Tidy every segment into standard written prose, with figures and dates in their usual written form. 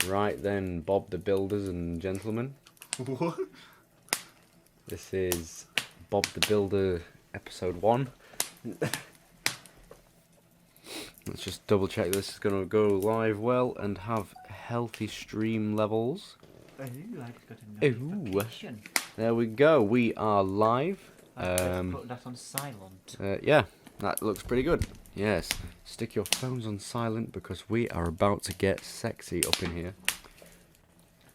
Right then, Bob the Builders and gentlemen. What? This is Bob the Builder episode 1. Let's just double check this is going to go live well and have healthy stream levels. Ooh, I just got a notification. There we go, we are live. Let's put that on silent. Yeah, that looks pretty good. Yes, stick your phones on silent because we are about to get sexy up in here.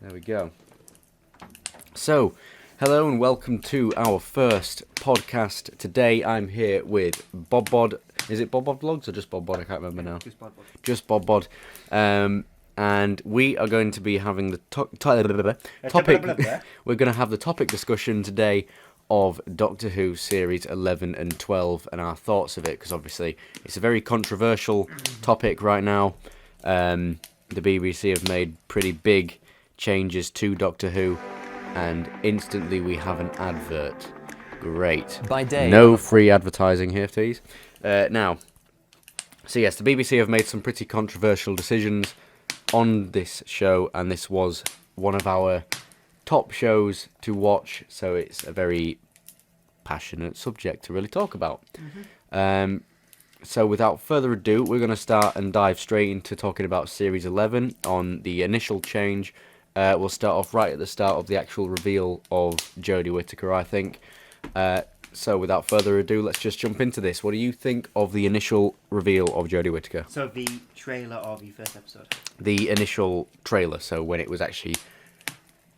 There we go. So, hello and welcome to our first podcast. Today I'm here with Bob Bod. Is it Bob Bod Vlogs or just Bob Bod? I can't remember now. Just Bob. Just Bob Bod. And we are going to be having the topic. We're going to have the topic discussion today of Doctor Who series 11 and 12 and our thoughts of it, because obviously it's a very controversial topic right now. The BBC have made pretty big changes to Doctor Who, and instantly we have an advert. Great. By day. No free advertising here, please. Now, so yes, the BBC have made some pretty controversial decisions on this show, and this was one of our top shows to watch, so it's a very passionate subject to really talk about. So without further ado, we're going to start and dive straight into talking about Series 11 on the initial change. We'll start off right at the start of the actual reveal of Jodie Whittaker, I think. So without further ado, let's just jump into this. What do you think of the initial reveal of Jodie Whittaker? So the trailer of the first episode. The initial trailer, so when it was actually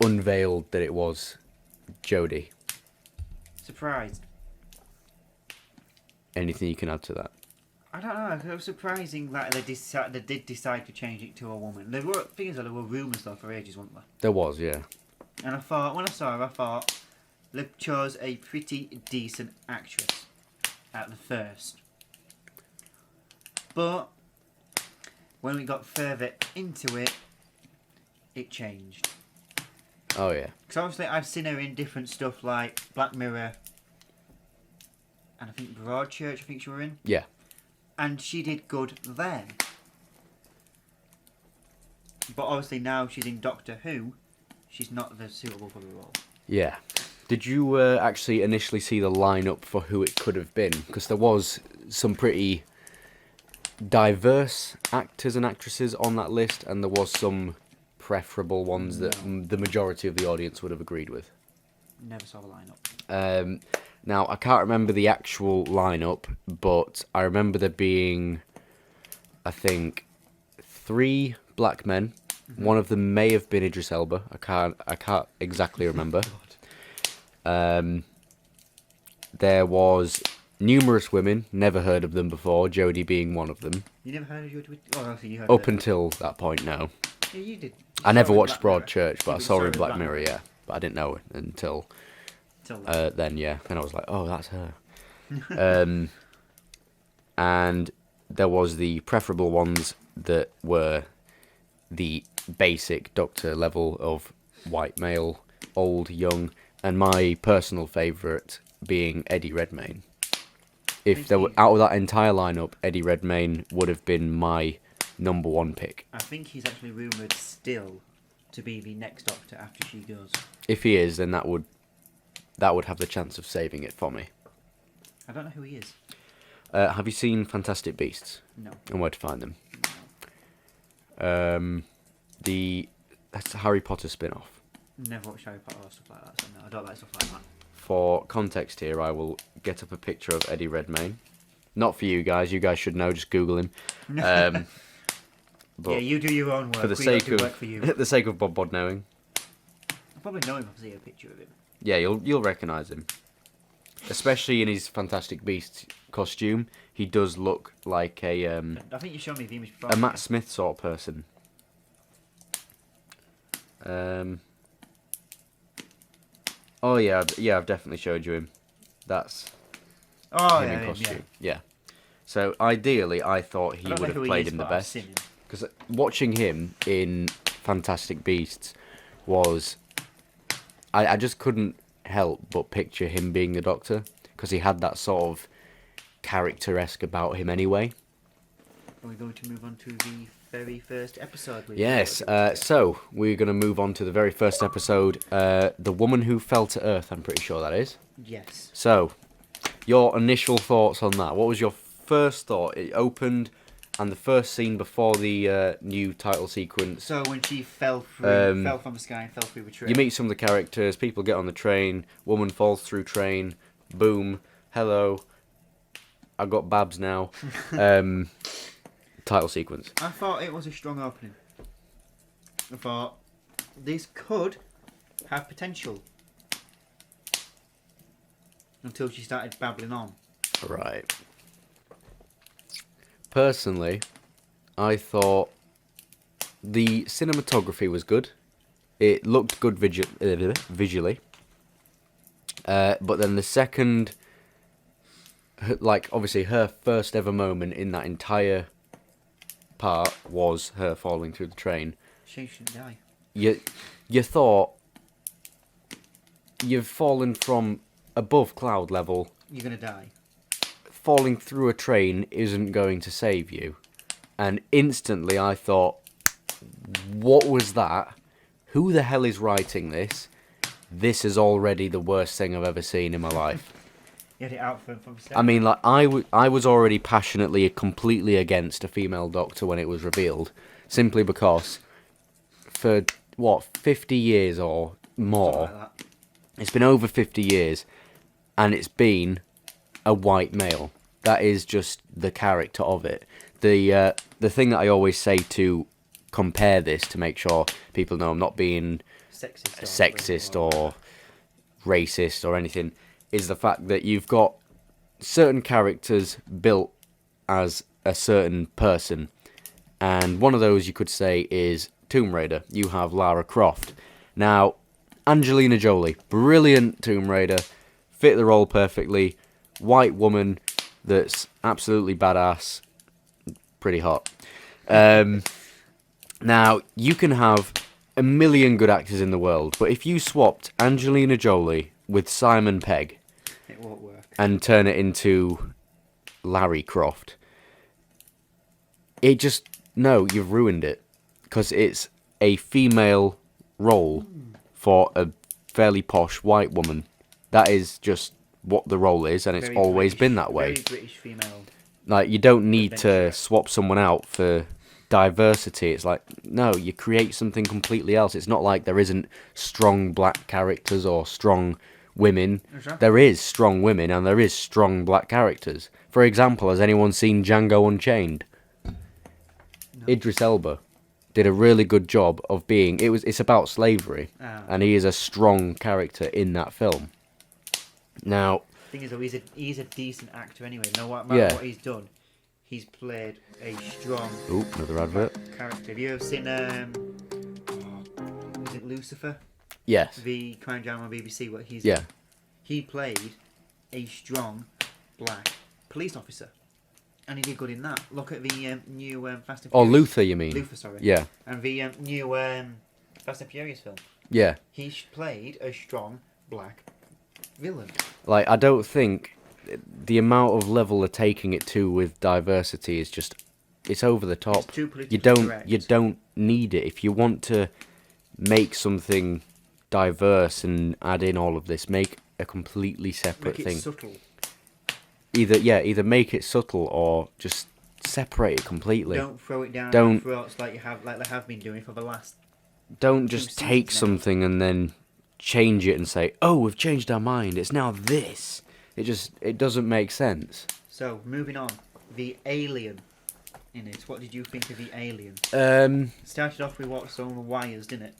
unveiled that it was Jodie. Surprised. Anything you can add to that? I don't know. It was surprising that they did decide to change it to a woman. There were rumours though for ages, weren't there? There was, yeah. And I thought, when I saw her, I thought they chose a pretty decent actress at the first. But when we got further into it, it changed. Oh, yeah. Because obviously I've seen her in different stuff like Black Mirror and I think Broadchurch, I think she were in. Yeah. And she did good there. But obviously now she's in Doctor Who, she's not the suitable for the role. Yeah. Did you actually initially see the lineup for who it could have been? Because there was some pretty diverse actors and actresses on that list, and there was some preferable ones that the majority of the audience would have agreed with. Never saw the lineup. Now, I can't remember the actual lineup, but I remember there being, I think, 3 black men. One of them may have been Idris Elba. I can't exactly remember. There was numerous women, never heard of them before, Jodie being one of them. You never heard of Jodie? Oh, obviously you heard Up of her. until that point, no. Yeah, you did. I never Saw her in watched Black Mirror. Broadchurch, but I You saw her her in Black Mirror, yeah. But I didn't know it until Till then. then, yeah. And I was like, oh, that's her. And there was the preferable ones that were the basic Doctor level of white male, old, young, and my personal favourite being Eddie Redmayne. If there were out of that entire lineup, Eddie Redmayne would have been my number 1 pick. I think he's actually rumoured still to be the next Doctor after she goes. If he is, then that would have the chance of saving it for me. I don't know who he is. Have you seen Fantastic Beasts? No. And where to find them? That's a Harry Potter spin-off. Never watched Harry Potter or stuff like that, so no, I don't like stuff like that. For context here, I will get up a picture of Eddie Redmayne. Not for you guys. You guys should know. Just Google him. But Yeah, you do your own work. for the We don't sake do of work for you. the sake of Bob Bod knowing, I probably know him if I see a picture of him. yeah, you'll recognise him, especially in his Fantastic Beasts costume. He does look like a I think you showed me the image before. Matt Smith sort of person. Oh yeah, I've definitely showed you him. That's Oh, him yeah, in him, costume. yeah. Yeah. So ideally, I thought he I don't would know have who he played is, him the but I've best. seen him. Because watching him in Fantastic Beasts was, I just couldn't help but picture him being the Doctor, because he had that sort of character-esque about him anyway. Are we going to move on to the very first episode? Yes, so we're going to move on to the very first episode, The Woman Who Fell to Earth, I'm pretty sure that is. Yes. So, your initial thoughts on that. What was your first thought? It opened, and the first scene before the new title sequence. So when she fell from the sky and fell through the train. You meet some of the characters, people get on the train, woman falls through train, boom, hello, I've got babs now. Title sequence. I thought it was a strong opening. I thought this could have potential. Until she started babbling on. Right. Personally, I thought the cinematography was good. It looked good visually. But then the second, like, obviously her first ever moment in that entire part was her falling through the train. She shouldn't die. You thought you've fallen from above cloud level. You're going to die. Falling through a train isn't going to save you. And instantly I thought, what was that? Who the hell is writing this? This is already the worst thing I've ever seen in my life. You had it out from the start. I mean, like, I was already passionately, completely against a female doctor when it was revealed. Simply because for, 50 years or more, like that. It's been over 50 years, and it's been a white male. That is just the character of it. The thing that I always say to compare this, to make sure people know I'm not being sexist or racist or anything, is the fact that you've got certain characters built as a certain person. And one of those you could say is Tomb Raider. You have Lara Croft. Now, Angelina Jolie, brilliant Tomb Raider, fit the role perfectly. White woman that's absolutely badass, pretty hot. Now, you can have a million good actors in the world, but if you swapped Angelina Jolie with Simon Pegg, it won't work. And turn it into Larry Croft, no, you've ruined it, because it's a female role for a fairly posh white woman. That is just what the role is, and it's Very always British, been that way. Very British female. Like, you don't need to adventurer. swap someone out for diversity. It's like, no, you create something completely else. It's not like there isn't strong black characters or strong women. Exactly. There is strong women and there is strong black characters. For example, has anyone seen Django Unchained? No. Idris Elba did a really good job of being... It's about slavery, and he is a strong character in that film. Now... The thing is, though, he's a decent actor anyway. No matter what he's done, he's played a strong... Ooh, another advert. ...character. Have you ever seen... is it Lucifer? Yes. The crime drama on BBC, what he's... Yeah. He played a strong black police officer. And he did good in that. Look at the new Fast and Furious... Oh, Luther, you mean? Luther, sorry. Yeah. And the new Fast and Furious film. Yeah. He played a strong black villain. Like, I don't think the amount of level they're taking it to with diversity is just... It's over the top. It's too politically correct. You don't need it. If you want to make something diverse and add in all of this, make a completely separate thing. Make it subtle. Either make it subtle or just separate it completely. Don't throw it down our throats like they have been doing for the last... Don't just take something and then change it and say, oh, we've changed our mind, it's now this. It doesn't make sense. So, moving on. The alien in it. What did you think of the alien? Started off with some wires, didn't it?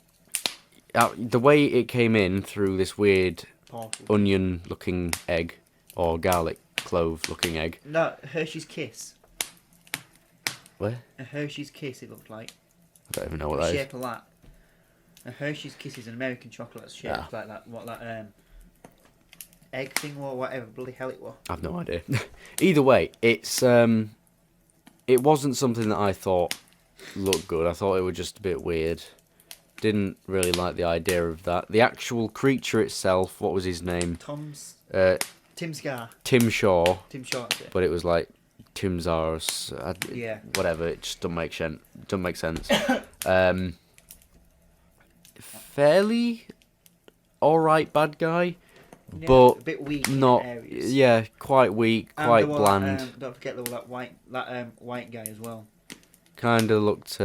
The way it came in through this weird Portal. onion-looking egg, or garlic clove-looking egg. No, Hershey's Kiss. What? A Hershey's Kiss, it looked like. I don't even know what that is. Shape of that. A Hershey's Kiss is an American chocolate shaped like that. What that egg thing or whatever bloody hell it was. I've no idea. Either way, it wasn't something that I thought looked good. I thought it was just a bit weird. Didn't really like the idea of that. The actual creature itself, what was his name? Tim Scar. Tim Shaw. Tim Shaw. That's it. But it was like Timzars, whatever. It just doesn't make sense. Fairly alright bad guy, but a bit weak not. in areas. Yeah, quite weak, quite bland. Don't forget that white guy as well. Kind of looked.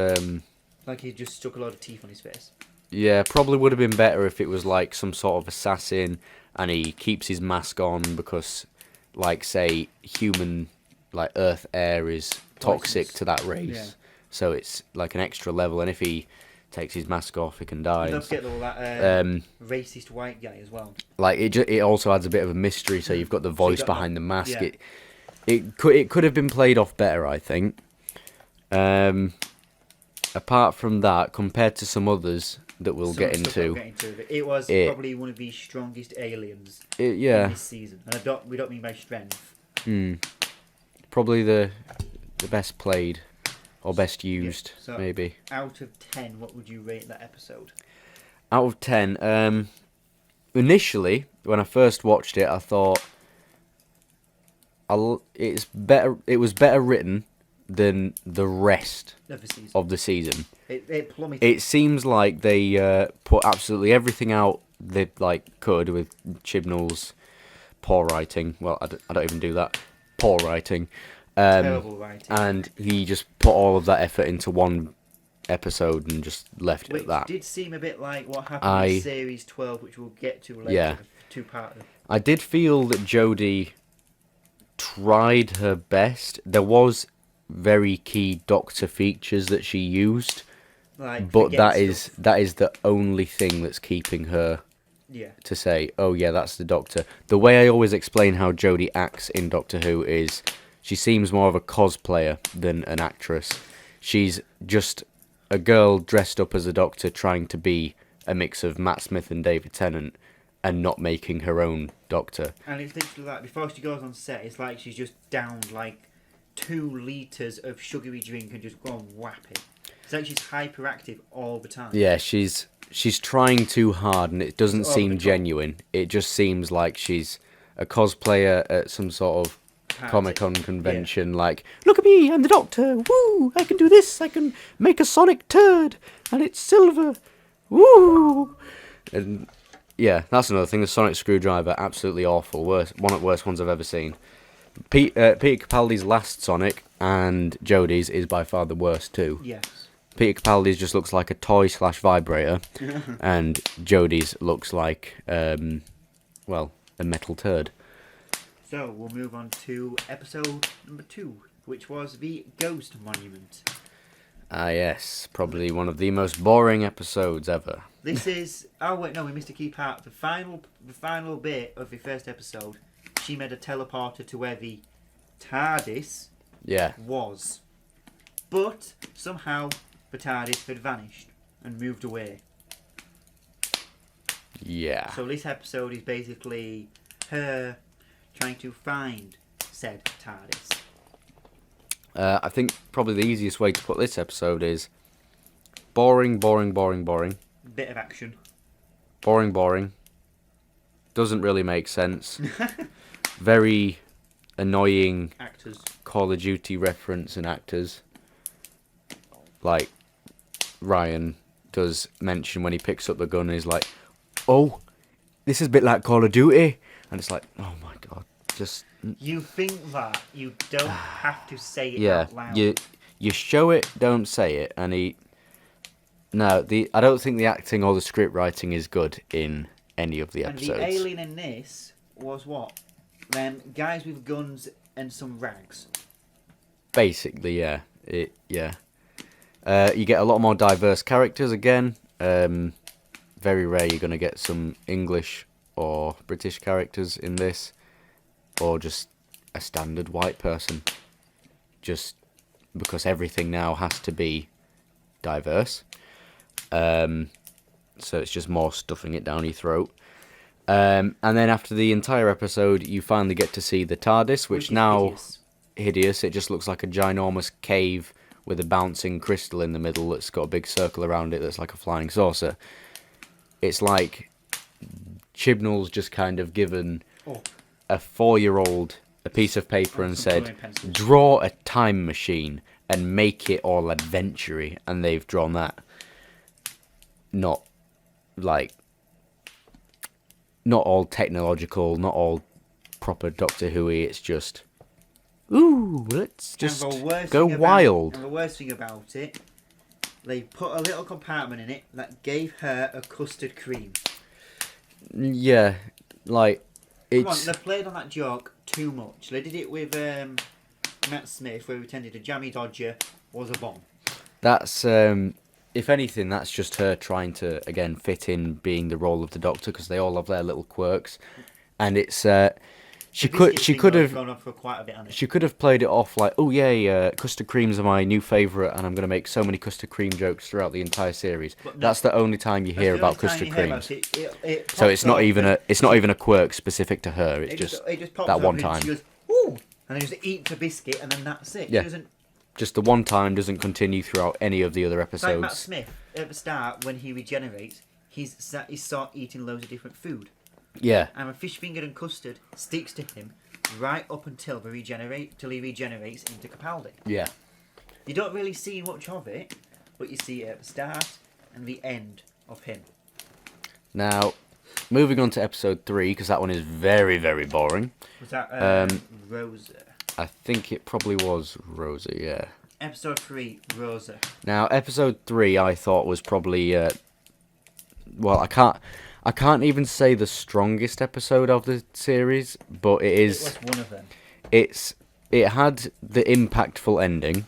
Like he just stuck a lot of teeth on his face. Yeah, probably would have been better if it was like some sort of assassin and he keeps his mask on because, like, say, human, like, earth air is toxic to that race. Yeah. So it's like an extra level, and if he takes his mask off, he can die. Don't forget all that racist white guy as well. Like, it also adds a bit of a mystery, so you've got the voice behind the mask. Yeah. It could have been played off better, I think. Apart from that, compared to some others that we'll get into, it was probably one of the strongest aliens in this season, and we don't mean by strength. Probably the best played or best used, so maybe. Out of 10, what would you rate that episode? Out of 10, initially when I first watched it, I thought it was better written than the rest of the season. It plummeted. It seems like they put absolutely everything out they could with Chibnall's poor writing. Well, I don't even do that. Poor writing. Terrible writing. And he just put all of that effort into one episode and just left it at that. Which did seem a bit like what happened in Series 12, which we'll get to later. Yeah. Two-parter. I did feel that Jodie tried her best. There was very key Doctor features that she used, but that is the only thing that's keeping her to say, oh yeah, that's the Doctor. The way I always explain how Jodie acts in Doctor Who is she seems more of a cosplayer than an actress. She's just a girl dressed up as a Doctor trying to be a mix of Matt Smith and David Tennant and not making her own Doctor. And it's literally like before she goes on set, it's like she's just downed like 2 litres of sugary drink and just go and whap it. It's like she's hyperactive all the time. Yeah, she's trying too hard and it doesn't seem genuine. It just seems like she's a cosplayer at some sort of Comic-Con convention, like, look at me, I'm the Doctor, woo, I can do this, I can make a sonic turd, and it's silver, woo! And yeah, that's another thing, the sonic screwdriver, absolutely awful, one of the worst ones I've ever seen. Peter Capaldi's last Sonic and Jodie's is by far the worst too. Yes. Peter Capaldi's just looks like a toy/vibrator, and Jodie's looks like, a metal turd. So we'll move on to episode number 2, which was the Ghost Monument. Ah yes, probably one of the most boring episodes ever. This is... Oh wait, no, we missed a key part. The final bit of the first episode, she made a teleporter to where the TARDIS was. But somehow the TARDIS had vanished and moved away. Yeah. So this episode is basically her trying to find said TARDIS. I think probably the easiest way to put this episode is boring. Bit of action. Boring. Doesn't really make sense. Very annoying actors. Call of Duty reference and actors. Like Ryan does mention when he picks up the gun and he's like, oh, this is a bit like Call of Duty. And it's like, oh my god, just... You think that. You don't have to say it out loud. You show it, don't say it. And I don't think the acting or the script writing is good in any of the episodes. And the alien in this was what? Guys with guns and some rags. Basically, yeah. You get a lot more diverse characters again. Very rare you're going to get some English or British characters in this, or just a standard white person, just because everything now has to be diverse, so it's just more stuffing it down your throat, and then after the entire episode you finally get to see the TARDIS, which now hideous. It just looks like a ginormous cave with a bouncing crystal in the middle that's got a big circle around it that's like a flying saucer. It's like Chibnall's just kind of given a 4-year-old a piece of paper and said, draw a time machine and make it all adventure-y, and they've drawn that. Not all technological, not all proper Doctor Who-y, it's just, ooh, let's just go wild. And the worst thing about it, they put a little compartment in it that gave her a custard cream. Yeah, like, it's... Come on, they played on that joke too much. They did it with Matt Smith, where he pretended a jammy dodger was a bomb. That's, if anything, that's just her trying to, again, fit in being the role of the Doctor, because they all have their little quirks. And it's, she could have played it off like, oh yeah, custard creams are my new favourite, and I'm going to make so many custard cream jokes throughout the entire series. No, that's the only time you hear about custard creams. So it's not even a quirk specific to her. It's just that one time. She goes, ooh, and then just eats a biscuit, and then that's it. Yeah. Just the one time, doesn't continue throughout any of the other episodes. Like Matt Smith at the start, when he regenerates, he's start eating loads of different food. Yeah. And a fish finger and custard sticks to him right up until he regenerates into Capaldi. Yeah. You don't really see much of it, but you see it at the start and the end of him. Now, moving on to episode 3, because that one is very, very boring. Was that Rosa? I think it probably was Rosa, yeah. Episode 3, Rosa. Now, episode 3 I thought was probably... well, I can't even say the strongest episode of the series, but it is... It was one of them. It had the impactful ending,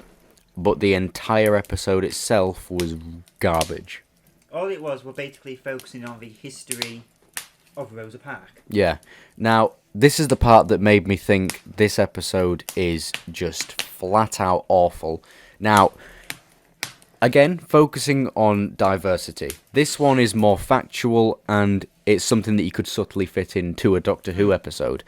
but the entire episode itself was garbage. All it was, we're basically focusing on the history of Rosa Parks. Yeah. Now, this is the part that made me think this episode is just flat out awful. Now, again, focusing on diversity. This one is more factual, and it's something that you could subtly fit into a Doctor Who episode.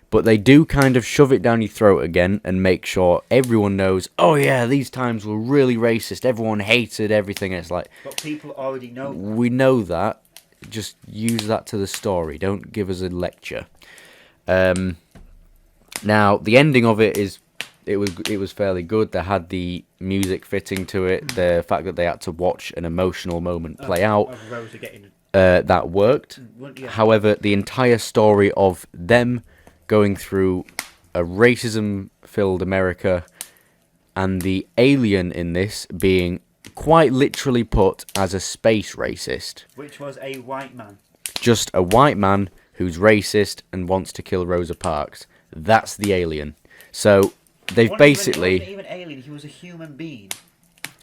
But they do kind of shove it down your throat again and make sure everyone knows, oh yeah, these times were really racist, everyone hated everything. It's like... But people already know that. We know that. Just use that to the story. Don't give us a lecture. Now, the ending of it is... It was fairly good. They had the music fitting to it. The fact that they had to watch an emotional moment play out, that worked. Yeah. However, the entire story of them going through a racism-filled America and the alien in this being quite literally put as a space racist. Which was a white man. Just a white man who's racist and wants to kill Rosa Parks. That's the alien. So... They've basically... He wasn't even alien, he was a human being.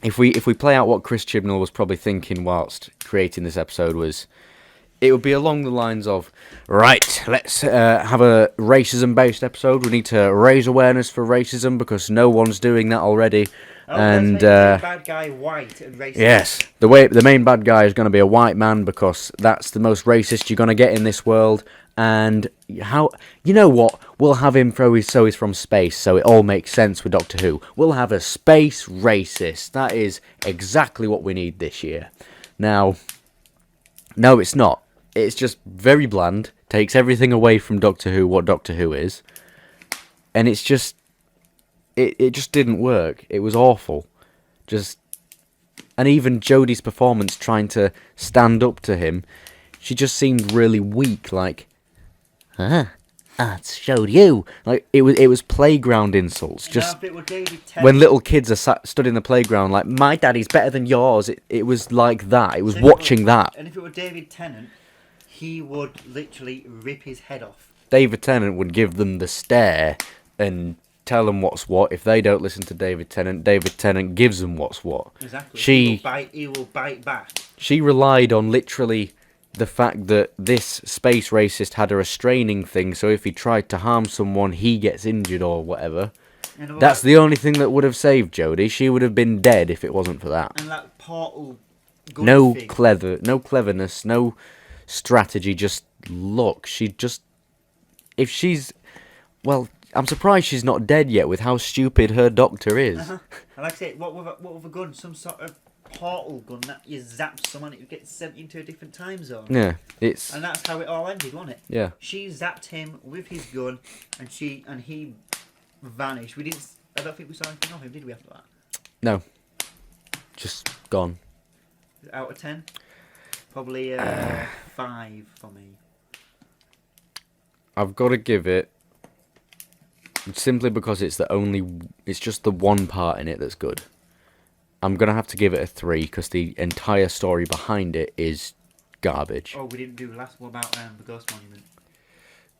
If we play out what Chris Chibnall was probably thinking whilst creating this episode was... It would be along the lines of, right, let's have a racism-based episode. We need to raise awareness for racism because no one's doing that already. Oh, and let's make the bad guy white and racist. Yes, the main bad guy is going to be a white man because that's the most racist you're going to get in this world. And how, you know what? We'll have him throw his so he's from space, so it all makes sense with Doctor Who. We'll have a space racist. That is exactly what we need this year. Now, no, it's not. It's just very bland. Takes everything away from Doctor Who, what Doctor Who is, and it's just, it just didn't work. It was awful. And even Jodie's performance trying to stand up to him, she just seemed really weak. Like, I showed you. Like it was playground insults. Just when little kids are stood in the playground, like my daddy's better than yours. It was like that. It was watching that. And if it were David Tennant, he would literally rip his head off. David Tennant would give them the stare and tell them what's what. If they don't listen to David Tennant gives them what's what. Exactly. He will bite back. She relied on literally the fact that this space racist had a restraining thing, so if he tried to harm someone, he gets injured or whatever. That's the only thing that would have saved Jodie. She would have been dead if it wasn't for that. And that portal gun no thing. No cleverness, no strategy, just look. Well, I'm surprised she's not dead yet with how stupid her doctor is. And like I say, what with a gun? Some sort of portal gun that you zap someone, it gets sent into a different time zone. Yeah, and that's how it all ended, wasn't it? Yeah. She zapped him with his gun, and he vanished. I don't think we saw anything of him, did we? After that? No. Just gone. Out of 10, probably 5 for me. I've got to give it, simply because it's just the one part in it that's good. I'm going to have to give it a 3 because the entire story behind it is garbage. Oh, we didn't do the last one about the Ghost Monument.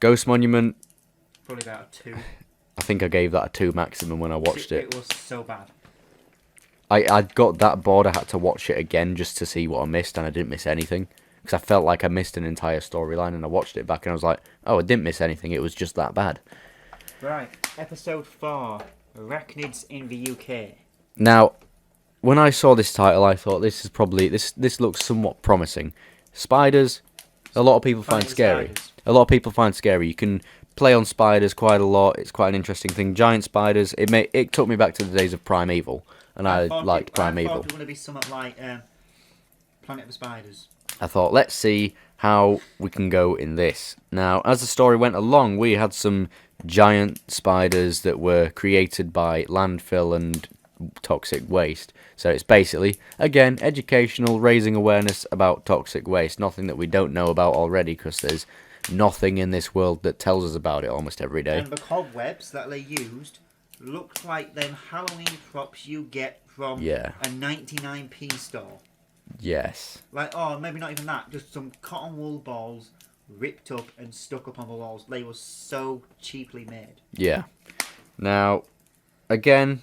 Ghost Monument. Probably about a 2. I think I gave that a 2 maximum when I watched it. It was so bad. I got that bored I had to watch it again just to see what I missed, and I didn't miss anything. Because I felt like I missed an entire storyline, and I watched it back and I was like, oh, I didn't miss anything, it was just that bad. Right, episode 4, Arachnids in the UK. Now, when I saw this title, I thought this is probably, this looks somewhat promising. Spiders, a lot of people find scary. Spiders. A lot of people find scary. You can play on spiders quite a lot. It's quite an interesting thing. Giant spiders, it took me back to the days of Primeval, and I liked Primeval. I thought it was going to be something like Planet of the Spiders. I thought, let's see how we can go in this. Now, as the story went along, we had some giant spiders that were created by landfill and toxic waste. So it's basically, again, educational, raising awareness about toxic waste. Nothing that we don't know about already, because there's nothing in this world that tells us about it almost every day. And the cobwebs that they used looked like them Halloween props you get from a 99p store. Yes. Like, oh, maybe not even that. Just some cotton wool balls ripped up and stuck up on the walls. They were so cheaply made. Yeah. Now, again,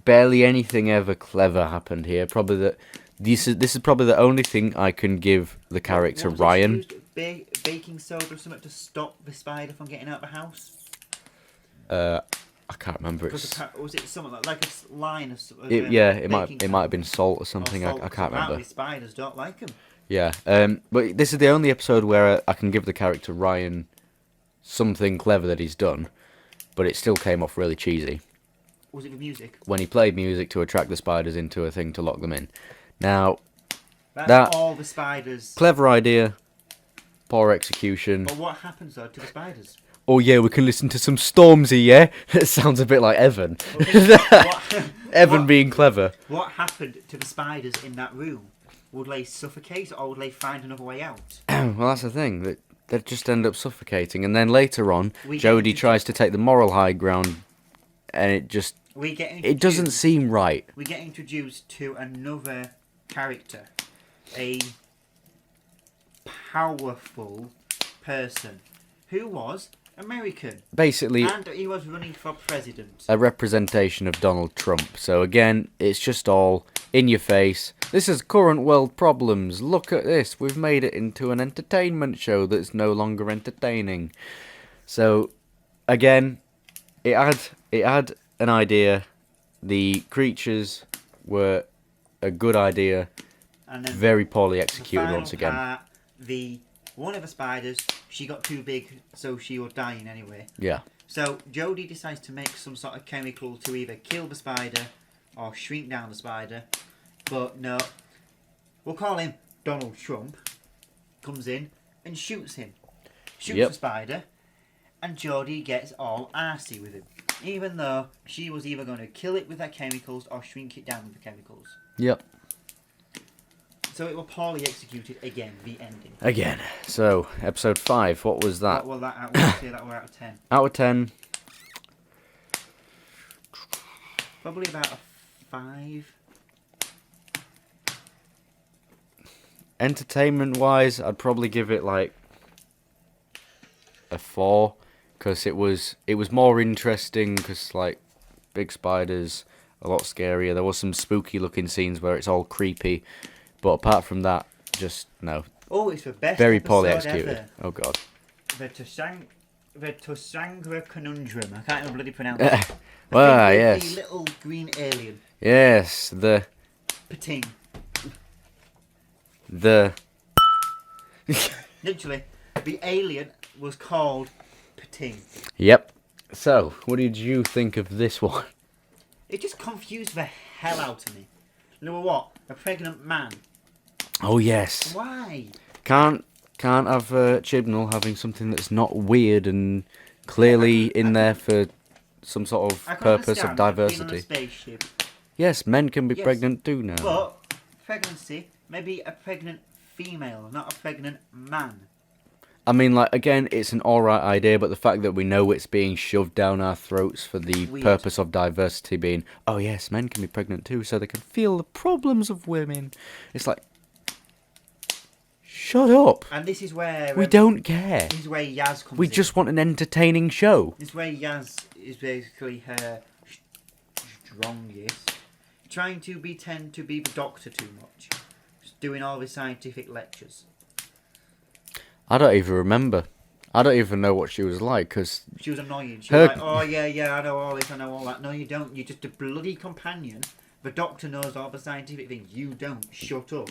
barely anything ever clever happened here. Probably this is probably the only thing I can give the character Ryan. Baking soda or something to stop the spider from getting out of the house? I can't remember. Was it something like a line of? It might have been salt or something. Salt, I can't remember. Spiders don't like them. Yeah. But this is the only episode where I can give the character Ryan something clever that he's done, but it still came off really cheesy. Was it the music? When he played music to attract the spiders into a thing to lock them in. Now, that's all the spiders. Clever idea, poor execution. But what happens though to the spiders? Oh yeah, we can listen to some Stormzy, yeah? It sounds a bit like Evan. Evan being clever. What happened to the spiders in that room? Would they suffocate or would they find another way out? Well, that's the thing. That they just end up suffocating. And then later on, Jodie tries to take the moral high ground, and it doesn't seem right. We get introduced to another character. A powerful person who was American. Basically, and he was running for president. A representation of Donald Trump. So again, it's just all in your face. This is current world problems. Look at this. We've made it into an entertainment show that's no longer entertaining. So again, it had an idea. The creatures were a good idea. And then very poorly executed once again. Part, one of the spiders, she got too big, so she was dying anyway. Yeah. So Jodie decides to make some sort of chemical to either kill the spider or shrink down the spider. But no, we'll call him Donald Trump. Comes in and shoots him. Shoots the spider, and Jodie gets all arsey with him. Even though she was either going to kill it with her chemicals or shrink it down with the chemicals. Yep. So it was poorly executed again, the ending. Again. So, episode 5, what was that? What was that? I would say that were out of 10. Out of 10. Probably about a 5. Entertainment-wise, I'd probably give it like a 4. Because it was more interesting, because like big spiders, a lot scarier. There was some spooky looking scenes where it's all creepy. But apart from that, just no. Oh, it's the best very poorly executed. Ever. Oh god. The Tosangra Conundrum. I can't even bloody pronounce it. Well, yes. The little green alien. Yes, the Pating. Literally, the alien was called Pating. Yep. So, what did you think of this one? It just confused the hell out of me. Number what? A pregnant man. Oh yes. Why? Can't have Chibnall having something that's not weird and clearly in there for some sort of purpose of diversity. Being on a spaceship. Yes, men can be pregnant too now. But pregnancy, maybe a pregnant female, not a pregnant man. I mean, like, again, it's an alright idea, but the fact that we know it's being shoved down our throats for the purpose of diversity being, oh yes, men can be pregnant too, so they can feel the problems of women. It's like, shut up. And this is where... we don't care. This is where Yaz comes in. We just want an entertaining show. This is where Yaz is basically her strongest. Trying to pretend to be the Doctor too much. Just doing all the scientific lectures. I don't even remember. I don't even know what she was like, because... She was annoying. She was like, oh yeah, I know all this, I know all that. No, you don't. You're just a bloody companion. The Doctor knows all the scientific things. You don't. Shut up.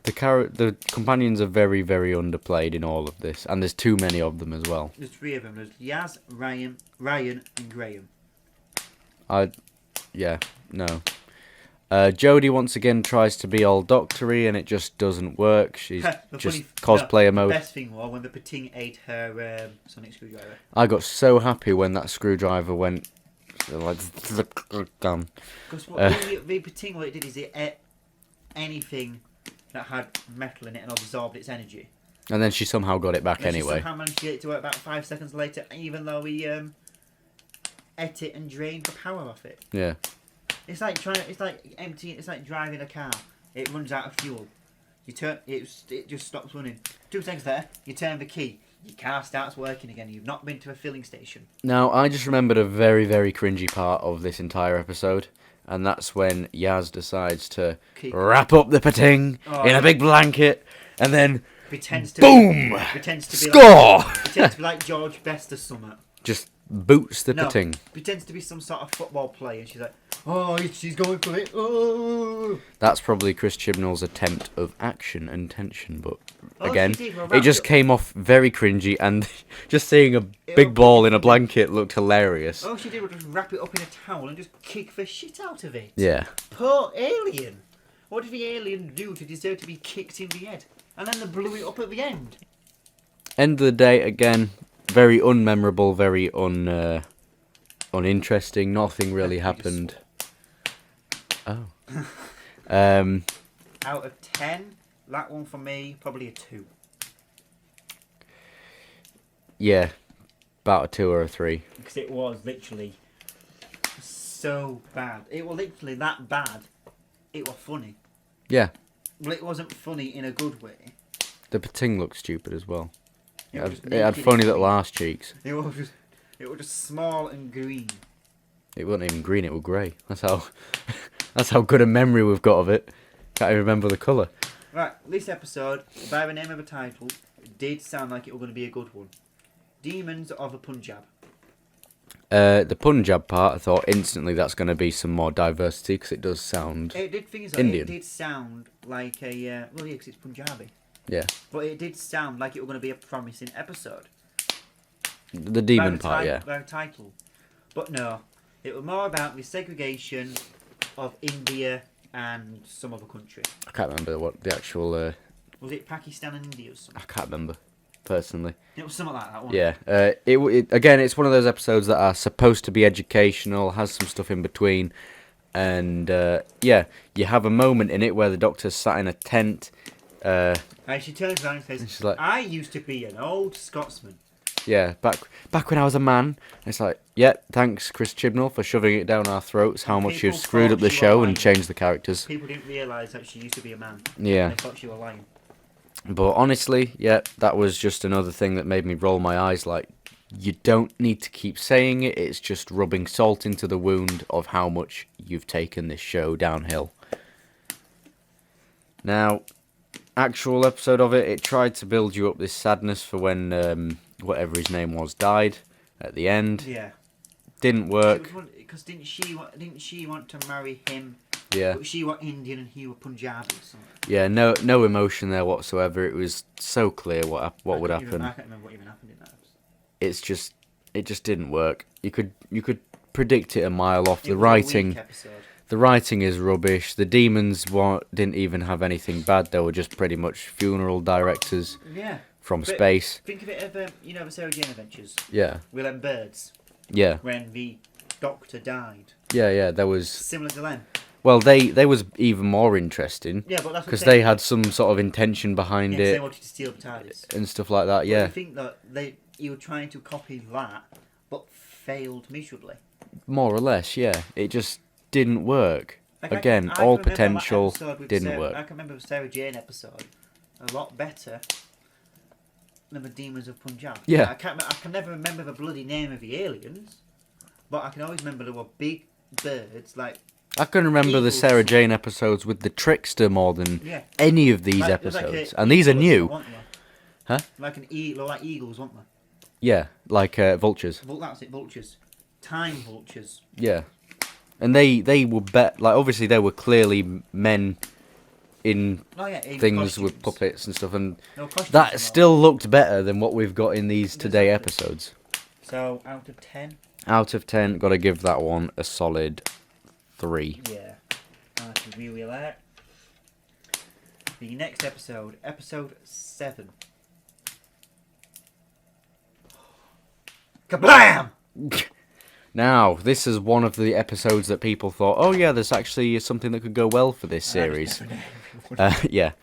The companions are very, very underplayed in all of this, and there's too many of them as well. There's 3 of them. There's Yaz, Ryan, and Graham. No. Jodie once again tries to be all doctory, and it just doesn't work. She's just cosplayer mode. The best thing was when the Pating ate her sonic screwdriver. I got so happy when that screwdriver went like down. Because the Pating, what it did is it ate anything that had metal in it and absorbed its energy. And then she somehow got it back anyway. She somehow managed to get it to work about 5 seconds later, even though we ate it and drained the power off it. Yeah. It's like emptying. It's like driving a car. It runs out of fuel. You turn it just stops running. 2 seconds there. You turn the key. Your car starts working again. You've not been to a filling station. Now I just remembered a very, very cringy part of this entire episode, and that's when Yaz decides to wrap up the Pating in a big blanket, and then pretends to boom, score. Pretends to be like George Best or something. Just boots the Pating. Pretends to be some sort of football player, and she's like, oh, she's going for it. Oh. That's probably Chris Chibnall's attempt of action and tension, but again, it just came off very cringy, and just seeing a big ball in a blanket looked hilarious. All she did was just wrap it up in a towel and just kick the shit out of it. Yeah. Poor alien. What did the alien do to deserve to be kicked in the head? And then they blew it up at the end. End of the day, again, very unmemorable, very uninteresting. Nothing really happened. Oh. Out of 10, that one for me, probably a 2. Yeah, about a 2 or a 3. Because it was literally so bad. It was literally that bad. It was funny. Yeah. Well, it wasn't funny in a good way. The Pating looked stupid as well. It had funny little arse cheeks. It was just small and green. It wasn't even green, it was grey. That's how good a memory we've got of it. Can't even remember the colour. Right, this episode, by the name of the title, did sound like it was going to be a good one. Demons of the Punjab. The Punjab part, I thought instantly that's going to be some more diversity, because it does sound Indian. It did sound like a... well, yeah, because it's Punjabi. Yeah. But it did sound like it was going to be a promising episode. The demon part, yeah. By the title. But no, it was more about the segregation of India and some other country. I can't remember what the actual... was it Pakistan and India or something? I can't remember, personally. It was something like that, wasn't it? Yeah. Again, it's one of those episodes that are supposed to be educational, has some stuff in between, and yeah, you have a moment in it where the Doctor's sat in a tent. And she turns around and says, she's like, I used to be an old Scotsman. Yeah, back when I was a man. It's like, yeah, thanks Chris Chibnall for shoving it down our throats, how much you've screwed up the show and changed the characters. People didn't realise that she used to be a man. Yeah. They thought she was lying. But honestly, yeah, that was just another thing that made me roll my eyes, like, you don't need to keep saying it, it's just rubbing salt into the wound of how much you've taken this show downhill. Now, actual episode of it tried to build you up this sadness for when whatever his name was died at the end. Yeah. Didn't work. Because didn't she want to marry him? Yeah. But she was Indian and he was Punjabi or something. Yeah, no emotion there whatsoever. It was so clear what would happen. I can't remember what even happened in that episode. It just didn't work. You could predict it a mile off. The writing The writing is rubbish. The demons didn't even have anything bad. They were just pretty much funeral directors from space. Think of it as, the Sarah Jane Adventures. Yeah. With them birds. Yeah. When the Doctor died. Yeah, there was... Similar to them. Well, they was even more interesting. Yeah, but that's because they had some sort of intention behind it. They wanted to steal the TARDIS. And stuff like that, I think that you were trying to copy that, but failed miserably. More or less, yeah. It just didn't work. Again, all potential didn't work. I can remember the Sarah Jane episode a lot better than the Demons of Punjab. Yeah. I can never remember the bloody name of the aliens, but I can always remember there were big birds like. I can remember the Sarah Jane episodes with the Trickster more than any of these episodes, and these are new. Huh? Like eagles, weren't they? Yeah, like vultures. That's it, vultures. Time vultures. Yeah. And they were obviously they were clearly men in things costumes. With puppets and stuff, and that still looked better than what we've got in these today episodes. So, out of 10? Out of 10, got to give that one a solid 3. Yeah, I can agree with that. The next episode, episode 7. Kablam! Now, this is one of the episodes that people thought, oh yeah, there's actually something that could go well for this series. Yeah.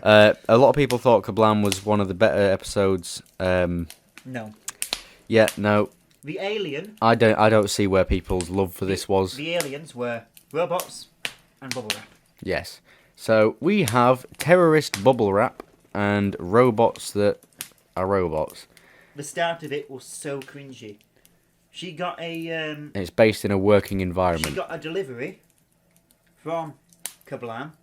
A lot of people thought Kablam was one of the better episodes. No. Yeah, no. The alien... I don't see where people's love for this was. The aliens were robots and bubble wrap. Yes. So, we have terrorist bubble wrap and robots that are robots. The start of it was so cringy. She got a... it's based in a working environment. She got a delivery from Kablam,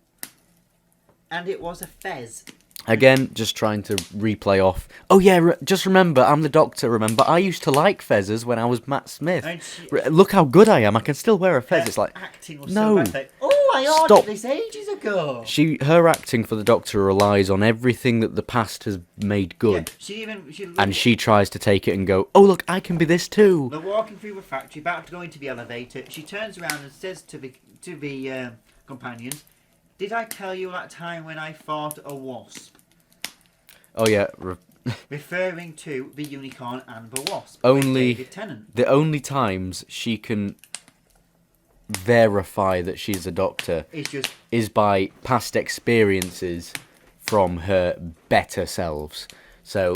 and it was a fez. Again, just trying to replay off. Oh yeah, just remember, I'm the Doctor, remember? I used to like fezzes when I was Matt Smith. Look how good I am, I can still wear a fez. It's like, acting was so bad. Like, I ordered this ages ago. Her acting for the Doctor relies on everything that the past has made good. Yeah, she tries to take it and go, oh look, I can be this too. They're walking through the factory, about to go into the elevator. She turns around and says to the companions, did I tell you that time when I fought a wasp? Oh yeah. Referring to the unicorn and the wasp. The only times she can verify that she's a doctor is by past experiences from her better selves. So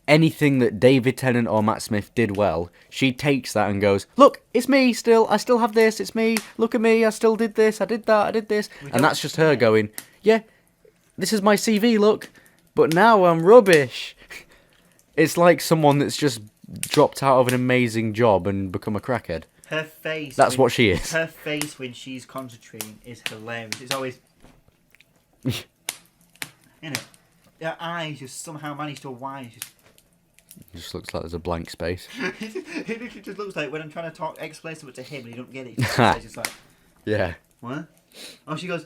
anything that David Tennant or Matt Smith did well, she takes that and goes, look, it's me still, I still have this, it's me, look at me, I still did this, I did that, I did this. And that's just her going, yeah, this is my CV, look, but now I'm rubbish. It's like someone that's just dropped out of an amazing job and become a crackhead. Her face... That's what she is. Her face when she's concentrating is hilarious. It's always... Her eyes just somehow manage to whine. It just looks like there's a blank space. It literally just looks like when I'm trying to explain something to him and he don't get it. It's just like... Yeah. What? Oh, she goes...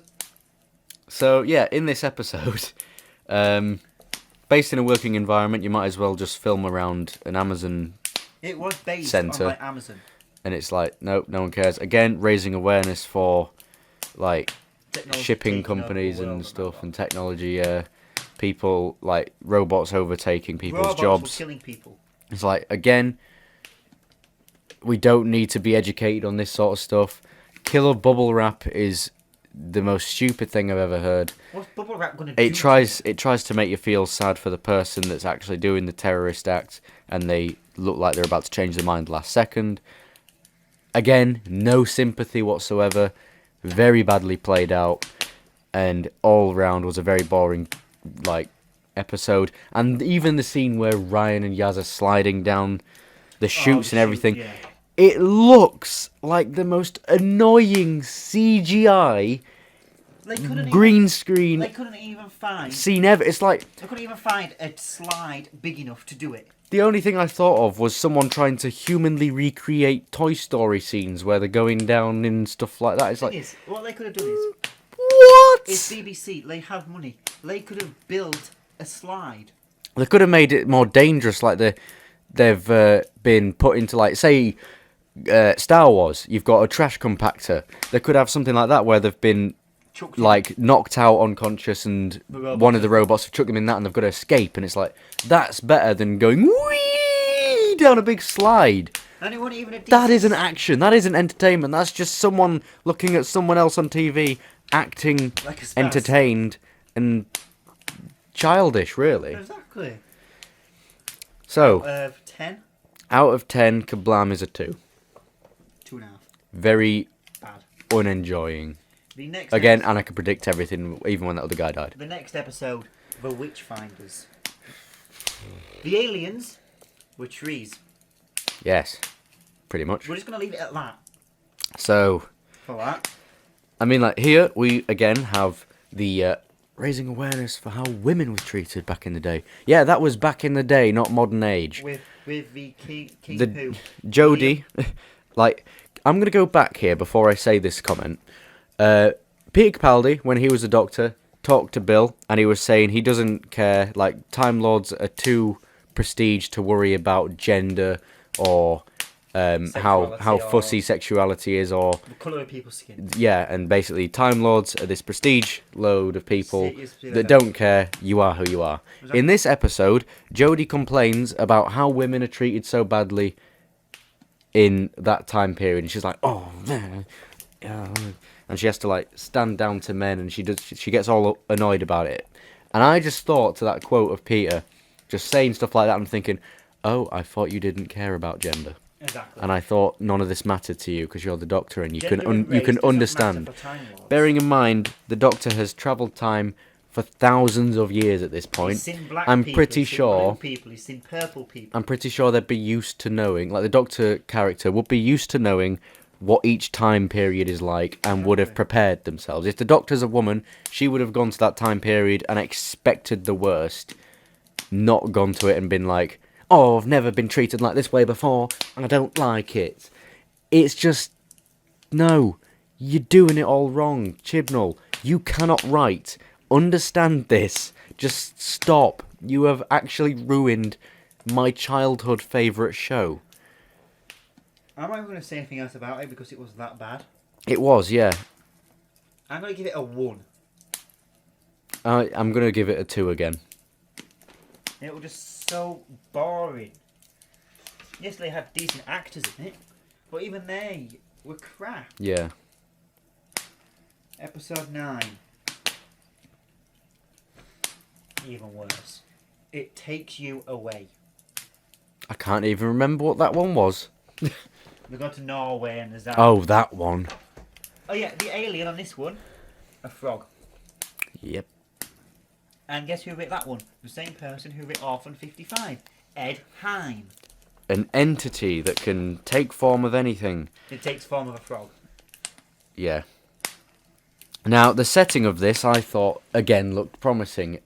So, yeah, in this episode... based in a working environment, you might as well just film around an Amazon It was based center, on like Amazon. And it's like, nope, no one cares. Again, raising awareness for like shipping companies and stuff and technology. People like robots overtaking people's jobs. Robots were killing people. It's like, again, we don't need to be educated on this sort of stuff. Killer bubble wrap is the most stupid thing I've ever heard. What's bubble wrap going to do? It tries to make you feel sad for the person that's actually doing the terrorist act, and they look like they're about to change their mind last second. Again, no sympathy whatsoever. Very badly played out, and all round was a very boring episode. And even the scene where Ryan and Yaz are sliding down the chutes and everything. Yeah. It looks like the most annoying CGI green screen They couldn't even find scene ever. It's like they couldn't even find a slide big enough to do it. The only thing I thought of was someone trying to humanly recreate Toy Story scenes where they're going down and stuff like that. It's like what they could have done is what? It's BBC. They have money. They could have built a slide. They could have made it more dangerous, like they've been put into say Star Wars, you've got a trash compactor. They could have something like that where they've been like knocked out unconscious and one of the robots have chucked them in that and they've got to escape, and it's like, that's better than going whee down a big slide. And it wasn't even a that isn't action, that isn't entertainment, that's just someone looking at someone else on TV acting like entertained and childish, really. Exactly. So out of 10? Out of 10, Kablam is a 2. 2.5. Very bad. Unenjoying. The next Again, and I could predict everything, even when that other guy died. The next episode, The Witchfinders. The aliens were trees. Yes, pretty much. We're just going to leave it at that. So, for that. I mean, like, here we, again, have the raising awareness for how women were treated back in the day. Yeah, that was back in the day, not modern age. With the king who? Jodie, like, I'm going to go back here before I say this comment. Peter Capaldi, when he was a doctor, talked to Bill, and he was saying he doesn't care, like, Time Lords are too prestige to worry about gender or how fussy sexuality is, or the colour of people's skin. Yeah, and basically Time Lords are this prestige load of people that don't care. You are who you are. Exactly. In this episode, Jodie complains about how women are treated so badly in that time period, and she's like, oh man, and she has to like stand down to men, and she gets all annoyed about it. And I just thought to that quote of Peter, just saying stuff like that, I'm thinking, oh, I thought you didn't care about gender. Exactly. And I thought none of this mattered to you because you're the Doctor and you can understand. Bearing in mind, the Doctor has travelled time for thousands of years at this point. He's seen black I'm people, pretty he's sure. Seen blue people, he's seen purple people. I'm pretty sure they'd be used to knowing, like the Doctor character would be used to knowing what each time period is like and would have prepared themselves. If the Doctor's a woman, she would have gone to that time period and expected the worst, not gone to it and been like, oh, I've never been treated like this way before, and I don't like it. It's just, no, you're doing it all wrong. Chibnall, you cannot write. Understand this. Just stop. You have actually ruined my childhood favourite show. I'm not going to say anything else about it because it was that bad. It was, yeah. I'm going to give it a 1. I'm going to give it a 2 again. It was just so boring. Yes, they had decent actors in it, but even they were crap. Yeah. Episode 9. Even worse. It takes you away. I can't even remember what that one was. We go to Norway and there's that. Oh, that one. Oh yeah, the alien on this one, a frog. Yep. And guess who wrote that one? The same person who wrote Orphan 55, Ed Hine. An entity that can take form of anything. It takes form of a frog. Yeah. Now, the setting of this, I thought, again, looked promising.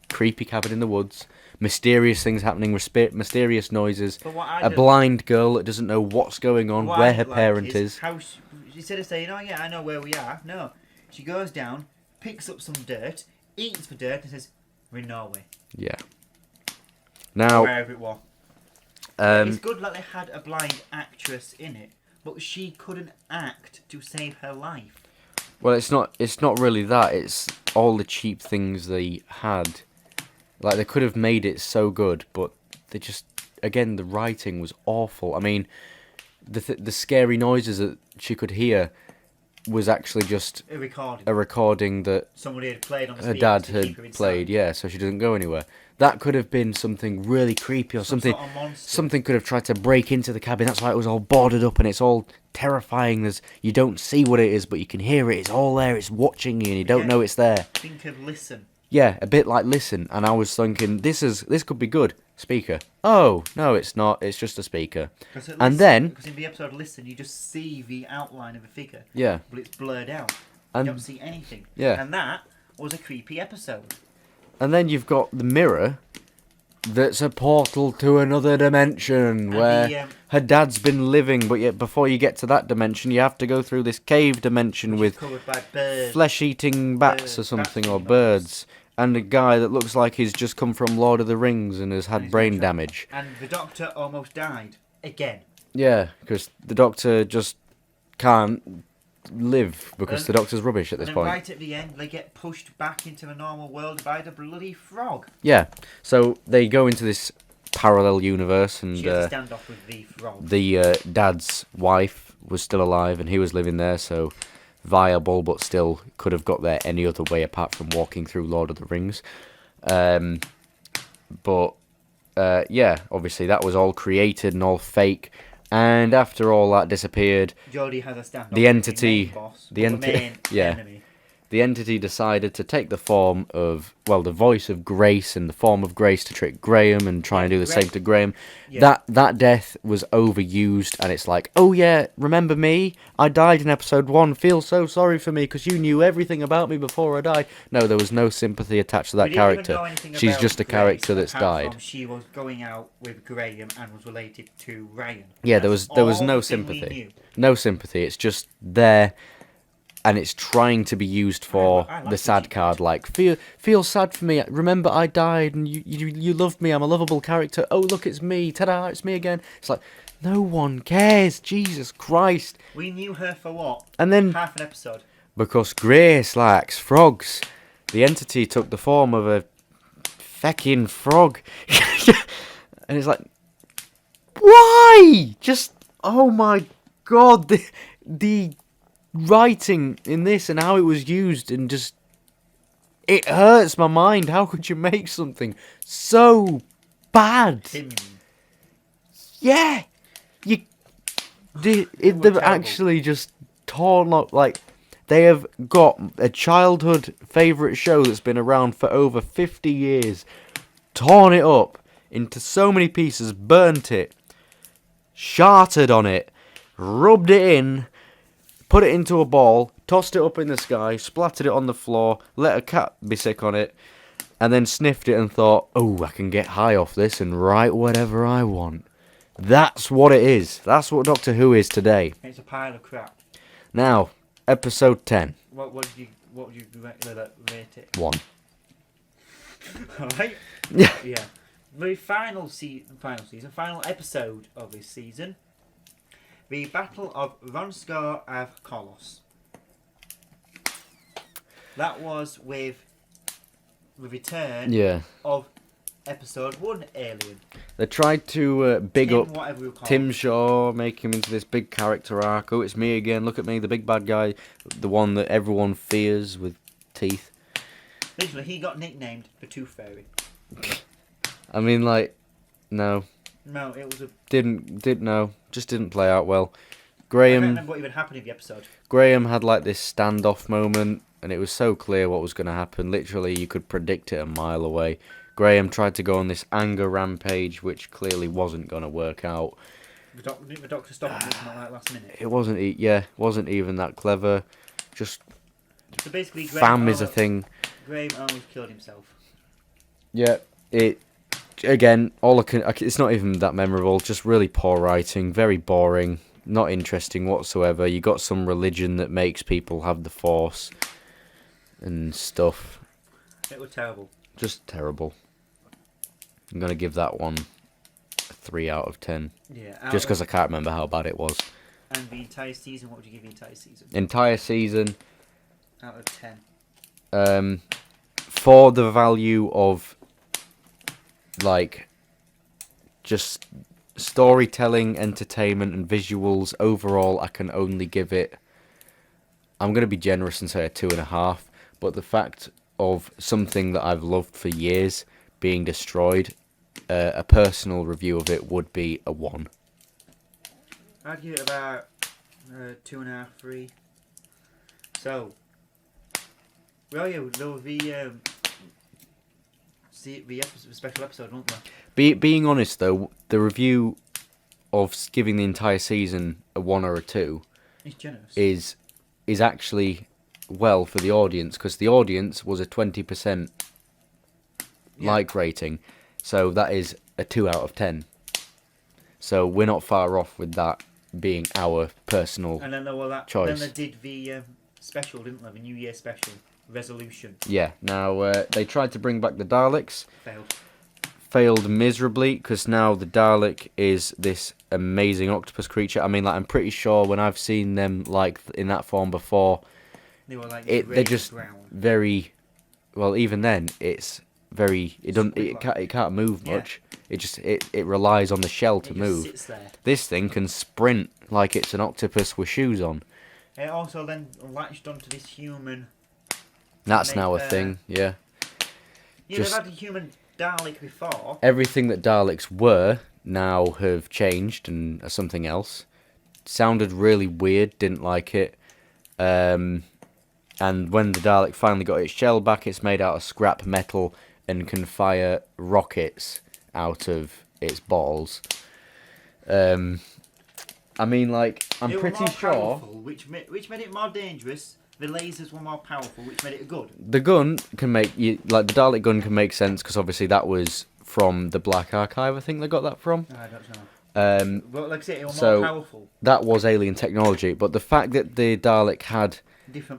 Creepy cabin in the woods, mysterious things happening, mysterious noises, a blind girl that doesn't know what's going on, where her parent is. How instead of saying, oh yeah, I know where we are, no. She goes down, picks up some dirt, eats the dirt, and says, we're in Norway. Yeah. Now, wherever it was. It's good that they had a blind actress in it, but she couldn't act to save her life. Well, it's not really that. It's all the cheap things they had. Like, they could have made it so good, but they just, again, the writing was awful. I mean, the scary noises that she could hear was actually just a recording that somebody had played on the her dad had played, yeah, so she doesn't go anywhere. That could have been something really creepy or something. Sort of monster. Something could have tried to break into the cabin. That's why it was all boarded up and it's all terrifying. You don't see what it is, but you can hear it. It's all there. It's watching you, and you don't know it's there. Think of Listen. Yeah, a bit like Listen, and I was thinking this could be good. Speaker. Oh no, it's not. It's just a speaker. And then because in the episode Listen, you just see the outline of a figure. Yeah. But it's blurred out. And you don't see anything. Yeah. And that was a creepy episode. And then you've got the mirror. That's a portal to another dimension where her dad's been living, but yet before you get to that dimension, you have to go through this cave dimension with flesh-eating bats or something, or birds, and a guy that looks like he's just come from Lord of the Rings and has had brain damage. And the Doctor almost died again. Yeah, because the Doctor just can't live because the Doctor's rubbish at this point. Right at the end, they get pushed back into the normal world by the bloody frog. Yeah, so they go into this parallel universe, and she has a standoff with the frog. The dad's wife was still alive, and he was living there, so viable, but still could have got there any other way apart from walking through Lord of the Rings. But yeah, obviously that was all created and all fake. And after all that disappeared, Geordie has a standoff the entity, with the main boss, the main enemy. The entity decided to take the form of, well, the voice of Grace and the form of Grace to trick Graham and try and do the same to Graham. Yeah. That death was overused, and it's like, oh yeah, remember me? I died in episode 1. Feel so sorry for me because you knew everything about me before I died. No, there was no sympathy attached to that character. She's just a character that's died. She was going out with Graham and was related to Ryan. Yeah, there was no sympathy. No sympathy. It's just there. And it's trying to be used for the sad card, like, feel sad for me. Remember, I died, and you loved me. I'm a lovable character. Oh, look, it's me. Ta-da, it's me again. It's like, no one cares. Jesus Christ. We knew her for what? And then half an episode. Because Grace likes frogs. The entity took the form of a feckin' frog. And it's like, why? Just, oh my God, the writing in this and how it was used, and just it hurts my mind. How could you make something so bad? Yeah, they've actually just torn up. Like, they have got a childhood favourite show that's been around for over 50 years, torn it up into so many pieces, burnt it, sharted on it, rubbed it in, put it into a ball, tossed it up in the sky, splattered it on the floor, let a cat be sick on it, and then sniffed it and thought, oh, I can get high off this and write whatever I want. That's what it is. That's what Doctor Who is today. It's a pile of crap. Now, episode 10. What would you rate it? 1. Alright? Yeah. Yeah. The final episode of this season. The Battle of Ronskar of Kolos. That was with the return of episode 1 Alien. They tried to big up Tim Shaw, make him into this big character arc. Oh, it's me again. Look at me, the big bad guy, the one that everyone fears with teeth. Literally, he got nicknamed the Tooth Fairy. I mean, like, no. No, it was a... Just didn't play out well. Graham... I can't remember what even happened in the episode. Graham had, like, this standoff moment, and it was so clear what was going to happen. Literally, you could predict it a mile away. Graham tried to go on this anger rampage, which clearly wasn't going to work out. The Doctor stopped it not like last minute. It wasn't even that clever. Just... So basically, fam is a thing. Graham almost killed himself. Yeah, again, it's not even that memorable. Just really poor writing, very boring, not interesting whatsoever. You got some religion that makes people have the Force and stuff. It was terrible. Just terrible. I'm gonna give that one a 3 out of 10. Yeah. Just because I can't remember how bad it was. And the entire season, what would you give the entire season? Entire season. Out of 10. For the value of, like, just storytelling, entertainment, and visuals overall, I can only give it... I'm going to be generous and say a 2.5, but the fact of something that I've loved for years being destroyed, a personal review of it would be a 1. I'd give it about 2.5, 3. So, well, yeah, there was the special episode, wasn't there? Being honest though, the review of giving the entire season a 1 or a 2 is generous. Is actually well for the audience, because the audience was a 20% like rating, so that is a 2 out of 10. So we're not far off with that being our personal choice. Then they did the special, didn't they? The New Year special. Resolution. Yeah, now they tried to bring back the Daleks. failed miserably because now the Dalek is this amazing octopus creature. I mean, like, I'm pretty sure when I've seen them like in that form before, they were like they're just very well. Even then, it's very it can't move much. It relies on the shell to move. Sits there. This thing can sprint like it's an octopus with shoes on. It also then latched onto this human. That's now a thing. Yeah. Yeah, they've had a human Dalek before. Everything that Daleks were now have changed and are something else. Sounded really weird, didn't like it. And when the Dalek finally got its shell back, it's made out of scrap metal and can fire rockets out of its balls. I mean, like, I'm pretty sure... Powerful, which made it more dangerous. The lasers were more powerful, which made it good. The gun can make... the Dalek gun can make sense, because obviously that was from the Black Archive, I think they got that from. I don't know. But like I said, it was more powerful. That was alien technology, but the fact that the Dalek had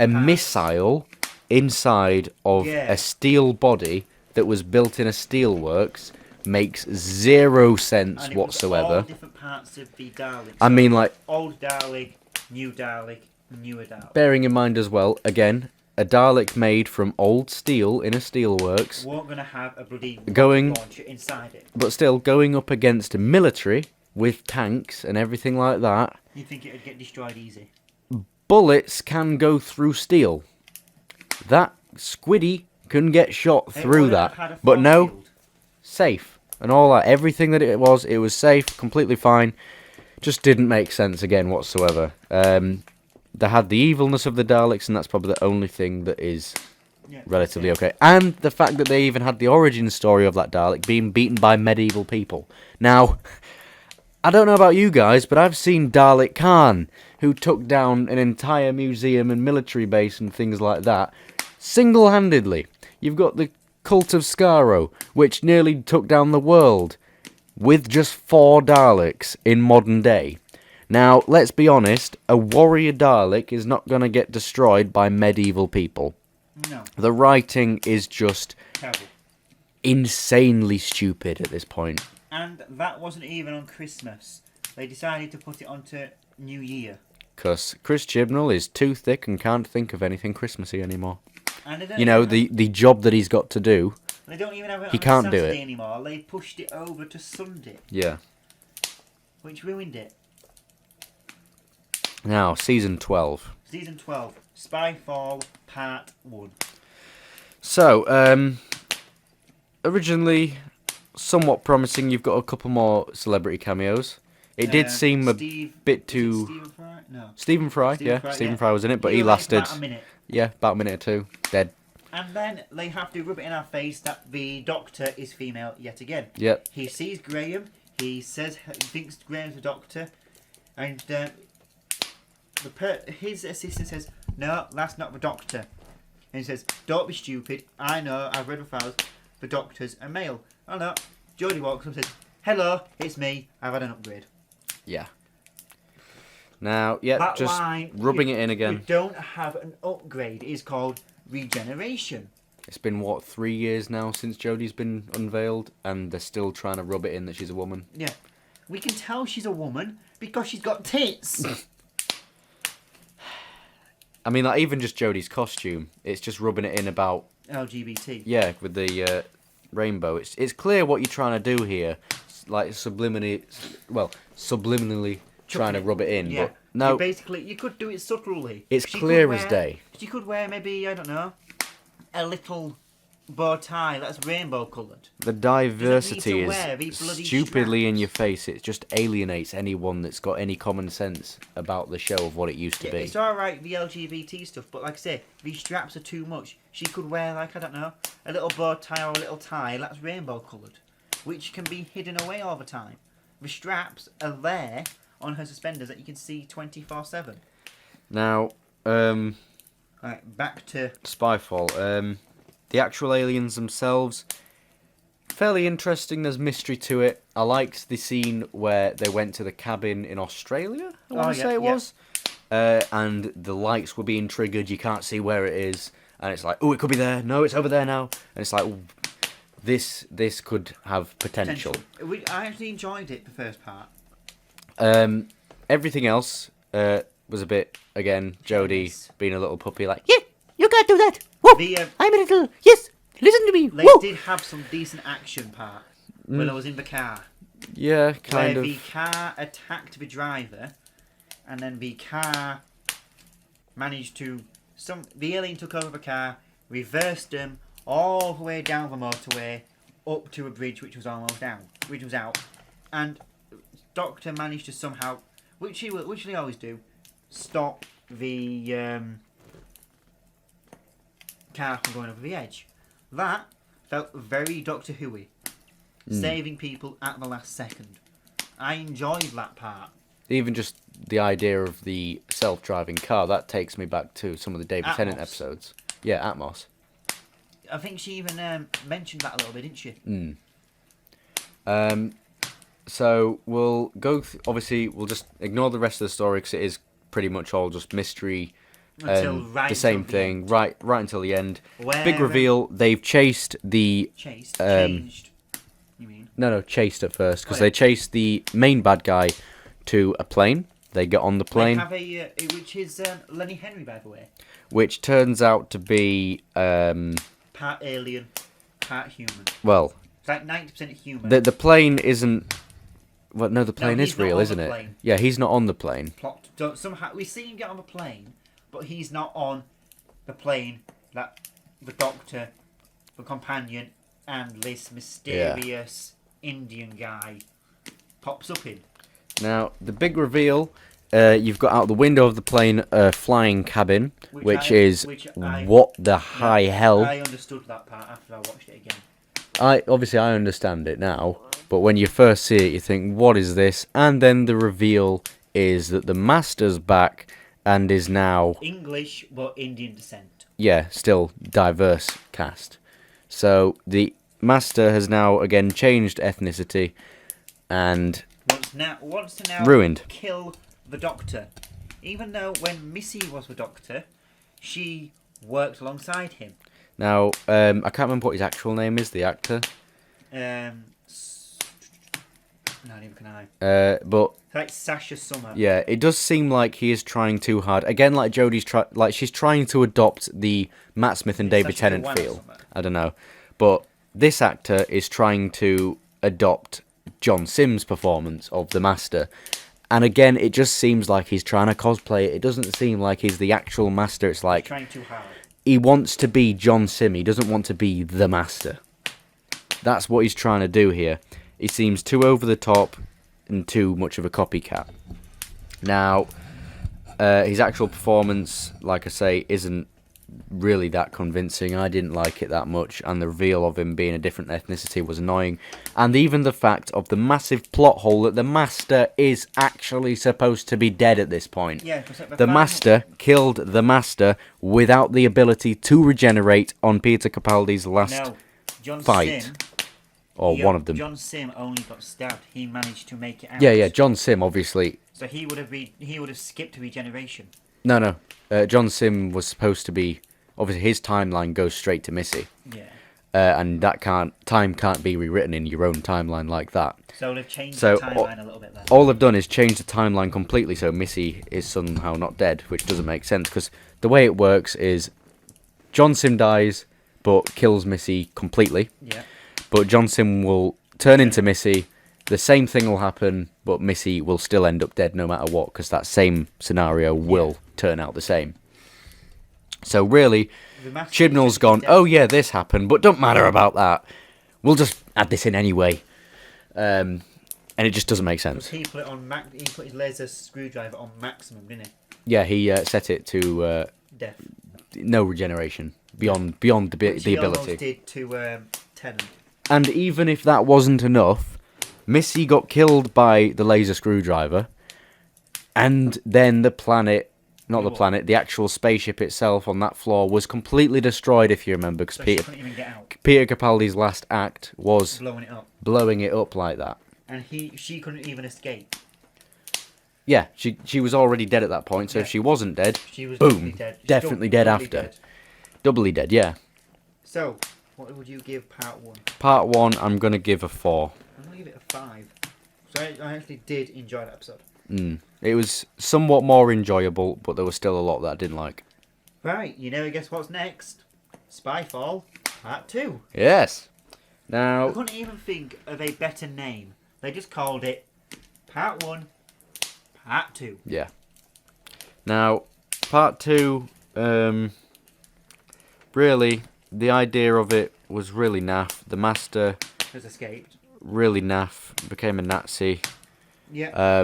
missile inside of a steel body that was built in a steelworks makes zero sense whatsoever. All different parts of the Dalek. I mean, like, old Dalek, newer Dalek. Bearing in mind as well, again, a Dalek made from old steel in a steelworks. Weren't going to have a bloody launcher inside it. But still, going up against a military with tanks and everything like that. You think it would get destroyed easy? Bullets can go through steel. That squiddy can get shot through that. But no, safe. And all that, everything that it was safe, completely fine. Just didn't make sense again whatsoever. They had the evilness of the Daleks, and that's probably the only thing that is relatively okay. And the fact that they even had the origin story of that Dalek being beaten by medieval people. Now, I don't know about you guys, but I've seen Dalek Khan, who took down an entire museum and military base and things like that, single-handedly. You've got the Cult of Skaro, which nearly took down the world, with just 4 Daleks in modern day. Now, let's be honest, a warrior Dalek is not going to get destroyed by medieval people. No. The writing is just terrible. Insanely stupid at this point. And that wasn't even on Christmas. They decided to put it onto New Year. Because Chris Chibnall is too thick and can't think of anything Christmassy anymore. And the job that he's got to do, they don't even have it he on can't Saturday do it anymore. They pushed it over to Sunday. Yeah. Which ruined it. Now, Season 12. Season 12. Spyfall Part 1. So, originally somewhat promising. You've got a couple more celebrity cameos. It did seem a bit too... Stephen Fry? No. Stephen Fry, Stephen Fry was in it, but he lasted... About a minute. Yeah, about a minute or two. Dead. And then they have to rub it in our face that the Doctor is female yet again. Yep. He sees Graham. He thinks Graham's the Doctor. And his assistant says, "No, that's not the Doctor." And he says, "Don't be stupid. I know, I've read the files. The Doctor's a male." Oh no. Jodie walks up and says, "Hello, it's me. I've had an upgrade." Yeah. Now, yeah, that just line, rubbing it in again. You don't have an upgrade. It is called regeneration. It's been, what, 3 years now since Jodie's been unveiled, and they're still trying to rub it in that she's a woman. Yeah. We can tell she's a woman because she's got tits. I mean, like, even just Jodie's costume, it's just rubbing it in about... LGBT. Yeah, with the rainbow. It's clear what you're trying to do here. It's like subliminally trying to rub it in. Yeah. But no. Basically, you could do it subtly. It's clear as day. She could wear maybe, I don't know, a little bow tie that's rainbow coloured. The diversity is stupidly in your face. It just alienates anyone that's got any common sense about the show of what it used to be. It's alright, the LGBT stuff, but like I say, these straps are too much. She could wear, like, I don't know, a little bow tie or a little tie that's rainbow coloured, which can be hidden away all the time. The straps are there on her suspenders that you can see 24/7. Now, right, back to Spyfall. The actual aliens themselves, fairly interesting. There's mystery to it. I liked the scene where they went to the cabin in Australia, I want to say it was. And the lights were being triggered. You can't see where it is. And it's like, oh, it could be there. No, it's over there now. And it's like, this could have potential. I actually enjoyed it, the first part. Everything else was a bit, again, Jodie being a little puppy, like, yeah, you can't do that. Whoa, I'm a little, yes, listen to me. They did have some decent action part when I was in the car. Yeah, kind of. Where the car attacked the driver, and then the car managed to... The alien took over the car, reversed them all the way down the motorway, up to a bridge which was almost down, which was out. And Doctor managed to somehow, which they always do, stop the car from going over the edge. That felt very Doctor Who-y. Saving people at the last second. I enjoyed that part. Even just the idea of the self-driving car, that takes me back to some of the David Tennant episodes. Yeah, Atmos. I think she even mentioned that a little bit, didn't she? So we'll go... obviously, we'll just ignore the rest of the story because it is pretty much all just mystery. The same thing, right until the end. Big reveal, they've chased the... Changed. You mean? No, chased at first, because they chased the main bad guy to a plane. They get on the plane. They have which is Lenny Henry, by the way. Which turns out to be... part alien, part human. Well... It's like 90% human. The plane isn't... Well, no, the plane is real, isn't it? Plane. Yeah, he's not on the plane. Somehow we see him get on the plane, but he's not on the plane that the Doctor, the companion, and this mysterious Indian guy pops up in. Now, the big reveal, you've got out the window of the plane a flying cabin, which is what the high hell. I understood that part after I watched it again. Obviously I understand it now, but when you first see it, you think, what is this? And then the reveal is that the Master's back and is now... English, but Indian descent. Yeah, still diverse cast. So the Master has now again changed ethnicity and wants to now ruined. Kill the Doctor. Even though when Missy was the Doctor, she worked alongside him. Now, I can't remember what his actual name is, the actor. No, neither can I. But like Sasha Summer. Yeah, it does seem like he is trying too hard. Again, like Jodie's she's trying to adopt the Matt Smith and David Tennant feel. I don't know, but this actor is trying to adopt John Simm's performance of the Master. And again, it just seems like he's trying to cosplay it. It doesn't seem like he's the actual Master. It's like... He's trying too hard. He wants to be John Simm. He doesn't want to be the Master. That's what he's trying to do here. He seems too over the top and too much of a copycat. Now, his actual performance, like I say, isn't really that convincing. I didn't like it that much, and the reveal of him being a different ethnicity was annoying. And even the fact of the massive plot hole that the Master is actually supposed to be dead at this point. Yeah, the Master killed the Master without the ability to regenerate on Peter Capaldi's last fight. Simm, or one of them. John Simm only got stabbed. He managed to make it out. Yeah, John Simm, obviously. So he would have skipped regeneration. No. John Simm was supposed to be... Obviously, his timeline goes straight to Missy. Yeah. And that time can't be rewritten in your own timeline like that. So they've changed the timeline a little bit then. All they've done is change the timeline completely so Missy is somehow not dead, which doesn't make sense, because the way it works is John Simm dies, but kills Missy completely. Yeah. But John Simm will turn into Missy, the same thing will happen, but Missy will still end up dead no matter what, because that same scenario will turn out the same. So really, Chibnall's gone, oh yeah, this happened, but don't matter about that. We'll just add this in anyway. And it just doesn't make sense. He put it on he put his laser screwdriver on maximum, didn't he? Yeah, he set it to death. No regeneration beyond the ability. He almost did to Tennant. And even if that wasn't enough, Missy got killed by the laser screwdriver, and then the actual spaceship itself on that floor was completely destroyed, if you remember, because Peter Capaldi's last act was blowing it up like that. And she couldn't even escape. Yeah, she was already dead at that point, so if she wasn't dead, she was boom, definitely dead after. Dead. Doubly dead, yeah. So, What would you give part 1? Part 1, I'm going to give a 4. I'm going to give it a 5. So I actually did enjoy that episode. It was somewhat more enjoyable, but there was still a lot that I didn't like. Right, guess what's next? Spyfall Part 2. Yes. Now... I couldn't even think of a better name. They just called it Part 1, Part 2. Yeah. Now, Part 2, really, the idea of it was really naff. The Master... has escaped. Really naff. Became a Nazi. Yeah.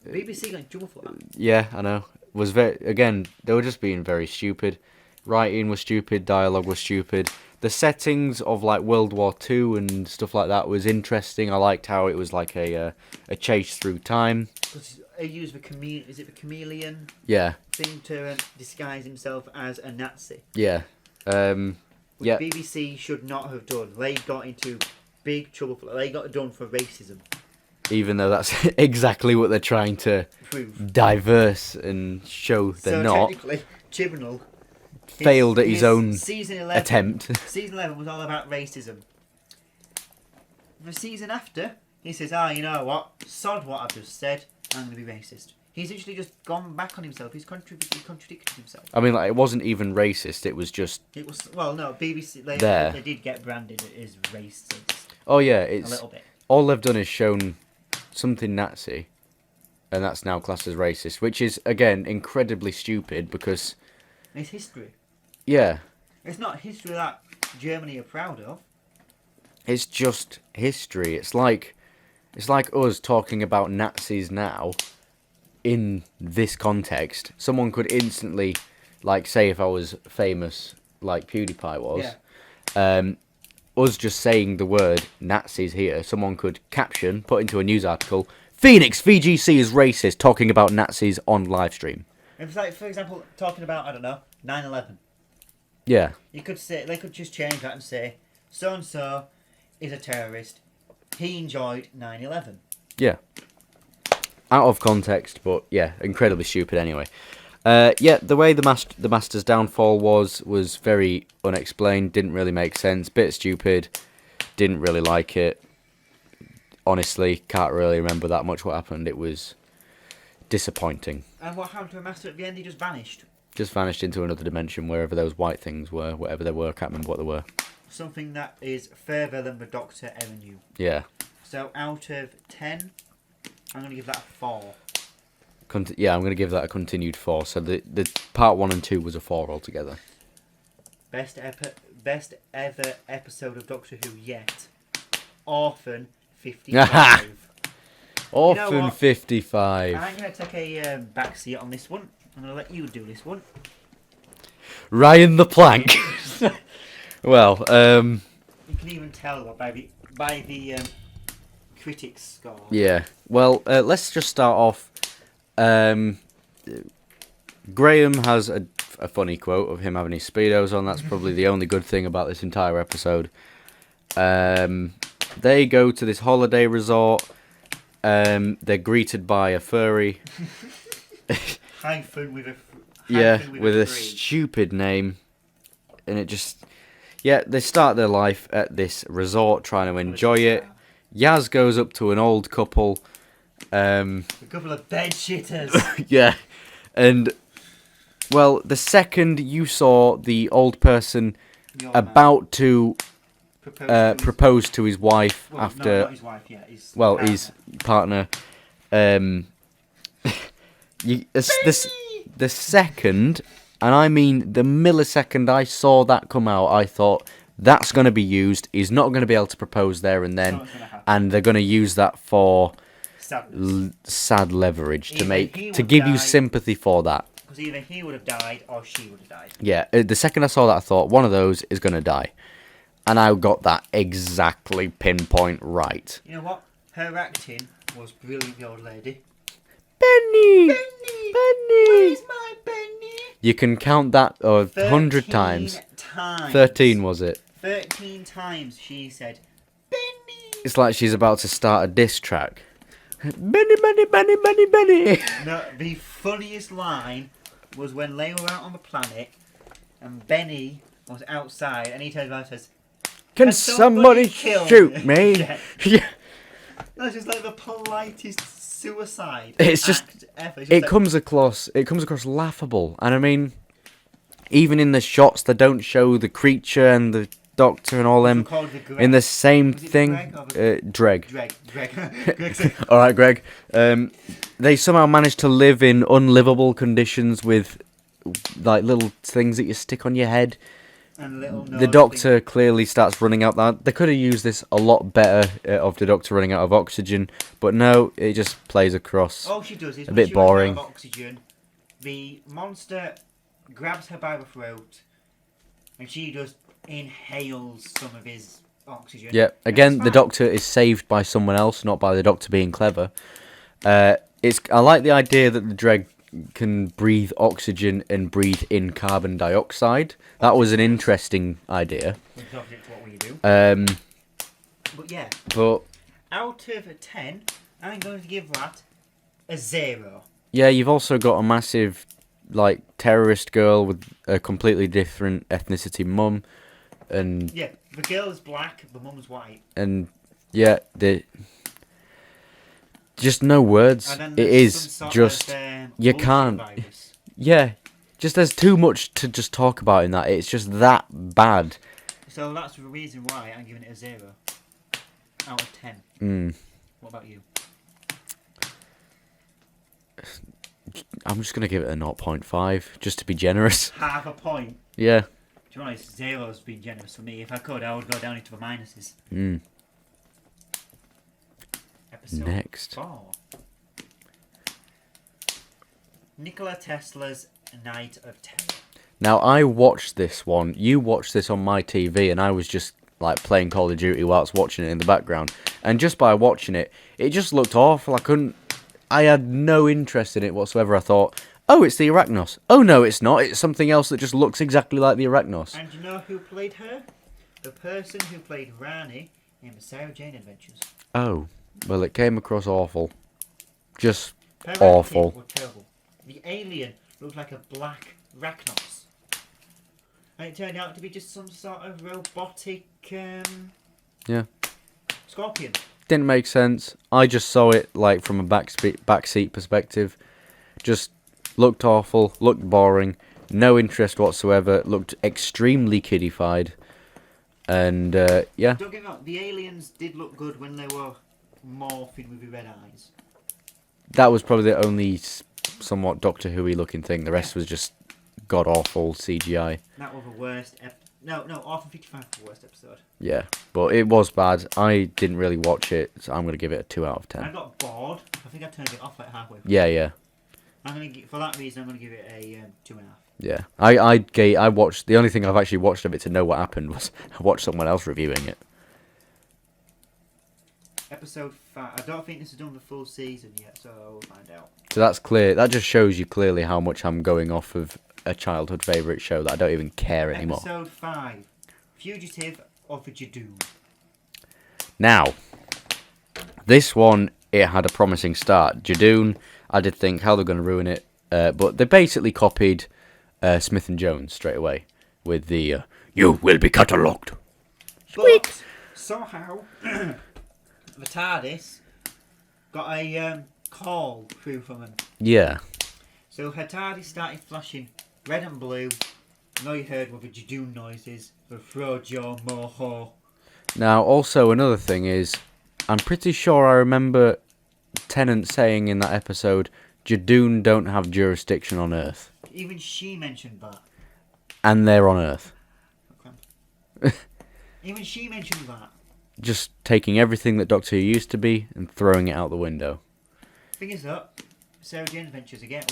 V.G.C got in trouble for that. Yeah, I know. Was very... Again, they were just being very stupid. Writing was stupid, dialogue was stupid. The settings of like World War II and stuff like that was interesting. I liked how it was like a chase through time. He used is it the chameleon? Yeah. Thing to disguise himself as a Nazi. Yeah. Which BBC should not have done. They got into big trouble for they got done for racism. Even though that's exactly what they're trying to prove. Diverse and show they're not. Technically, Chibnall failed at his own season 11, attempt. Season 11 was all about racism. The season after, he says, you know what? Sod what I've just said. I'm going to be racist. He's literally just gone back on himself. He contradicted himself. I mean, like, it wasn't even racist. It was just... It was... Well, no, BBC... They did get branded as racist. Oh, yeah. It's, a little bit. All they've done is shown something Nazi, and that's now classed as racist, which is, again, incredibly stupid because... It's history. Yeah. It's not history that Germany are proud of. It's just history. It's like us talking about Nazis now in this context. Someone could instantly, like, say if I was famous, like PewDiePie was, us just saying the word Nazis here, someone could caption, put into a news article, Phoenix V.G.C is racist, talking about Nazis on live stream. It's like, for example, talking about, I don't know, 9/11. Yeah. You could say, they could just change that and say, so-and-so is a terrorist. He enjoyed 9/11. Yeah. Out of context, but yeah, incredibly stupid anyway. Yeah, the way the Master's downfall was very unexplained, didn't really make sense, bit stupid, didn't really like it. Honestly, can't really remember that much what happened. It was disappointing. And what happened to the Master at the end? He just vanished. Just vanished into another dimension, wherever those white things were, whatever they were, I can't remember what they were. Something that is further than the Doctor ever knew. Yeah. So out of 10, I'm going to give that a 4. Yeah, I'm going to give that a continued 4. So the part 1 and 2 was a 4 altogether. Best ever episode of Doctor Who yet. Orphan 55. Orphan you know 55. I'm going to take a back seat on this one. I'm going to let you do this one. Ryan the Plank. Well, you can even tell by the critics score. Yeah. Well, let's just start off. Graham has a funny quote of him having his Speedos on. That's probably the only good thing about this entire episode. They go to this holiday resort. They're greeted by a furry. Hyphen with a stupid name. And it just... Yeah, they start their life at this resort trying to enjoy it. Yaz goes up to an old couple. A couple of bed shitters. Yeah. And, well, the second you saw the old person about to propose to his wife after... No, not his wife, yeah. His partner. The second... And I mean, the millisecond I saw that come out, I thought, that's going to be used. He's not going to be able to propose there and then. And they're going to use that for sad leverage to give you sympathy for that. Because either he would have died or she would have died. Yeah, the second I saw that, I thought, one of those is going to die. And I got that exactly pinpoint right. You know what? Her acting was brilliant, the old lady. Benny! Where's my Benny? You can count that 100 times. 13 was it? 13 times she said, Benny! It's like she's about to start a diss track. Benny, Benny, Benny, Benny, Benny! No, the funniest line was when they were out on the planet and Benny was outside, and he turns around and says, Can somebody shoot me? Yeah. Yeah. That's just like the politest suicide It's just, act ever. It's just it like, comes across laughable. And I mean, even in the shots, they don't show the creature and the doctor and all them in the same thing. Dreg. Greg. All right, Greg. They somehow managed to live in unlivable conditions with like little things that you stick on your head. And the doctor clearly starts running out. They could have used this a lot better of the doctor running out of oxygen, but no, it just plays across. All she does is a bit boring. Out of oxygen, the monster grabs her by the throat, and she just inhales some of his oxygen. Yeah, again, the doctor is saved by someone else, not by the doctor being clever. I like the idea that the Dreg can breathe oxygen and breathe in carbon dioxide. That was an interesting idea. Which is obviously what we do. But yeah. But out of 10, I'm going to give that a 0. Yeah, you've also got a massive, like, terrorist girl with a completely different ethnicity mum, and yeah, the girl is black, the mum's white, and yeah, just no words. It is just you can't. Virus. Yeah, just there's too much to just talk about in that. It's just that bad. So that's the reason why I'm giving it a 0 out of 10. What about you? I'm just gonna give it a 0.5, just to be generous. Half a point. Yeah. To be honest, 0's been generous for me. If I could, I would go down into the minuses. Episode Next. 4. Nikola Tesla's Night of Terror. Now, I watched this one. You watched this on my TV, and I was just like playing Call of Duty whilst watching it in the background. And just by watching it, it just looked awful. I had no interest in it whatsoever. I thought, oh, it's the Arachnos. Oh, no, it's not. It's something else that just looks exactly like the Arachnos. And you know who played her? The person who played Rani in the Sarah Jane Adventures. Oh, well, it came across awful. Just awful. Were terrible. The alien looked like a black Arachnos. And it turned out to be just some sort of robotic scorpion. Didn't make sense. I just saw it like from a backseat perspective. Just looked awful, looked boring, no interest whatsoever, looked extremely kiddified. And yeah. Don't get me wrong, the aliens did look good when they were morphing with the red eyes. That was probably the only somewhat Doctor Who-y looking thing. The rest was just god awful CGI. That was the worst. No, Orphan 55 was the worst episode. Yeah, but it was bad. I didn't really watch it, so I'm gonna give it a 2 out of 10. I got bored. I think I turned it off like halfway. Yeah. For that reason, I'm gonna give it a 2.5. Yeah, I watched. The only thing I've actually watched of it to know what happened was I watched someone else reviewing it. Episode 5. I don't think this is done the full season yet, so we'll find out. So that's clear. That just shows you clearly how much I'm going off of a childhood favourite show that I don't even care anymore. Episode 5. Fugitive of the Jadoon. Now, this one, it had a promising start. Jadoon, I did think how they're going to ruin it, but they basically copied Smith and Jones straight away with the "You will be catalogued." But somehow the TARDIS got a call through from him. Yeah. So her TARDIS started flashing red and blue. Now you heard what the Jadoon noise is. The Frojo Moho. Now, also another thing is, I'm pretty sure I remember Tennant saying in that episode, Jadoon don't have jurisdiction on Earth. Even she mentioned that. And they're on Earth. Okay. Even she mentioned that. Just taking everything that Doctor Who used to be and throwing it out the window. Thing is though, Sarah Jane Adventures again,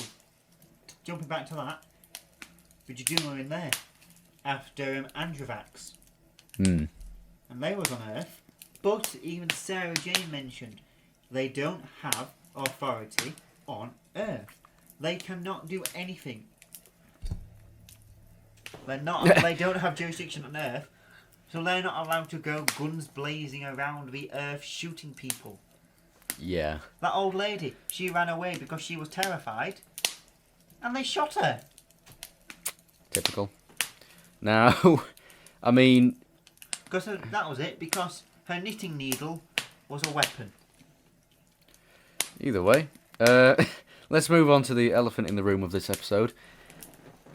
jumping back to that, the Jadoon were in there after Androvax. And they was on Earth, but even Sarah Jane mentioned they don't have authority on Earth. They cannot do anything. They don't have jurisdiction on Earth, so they're not allowed to go guns blazing around the Earth shooting people. Yeah. That old lady, she ran away because she was terrified, and they shot her. Typical. Now, I mean... Because that was it, because her knitting needle was a weapon. Either way. Let's move on to the elephant in the room of this episode.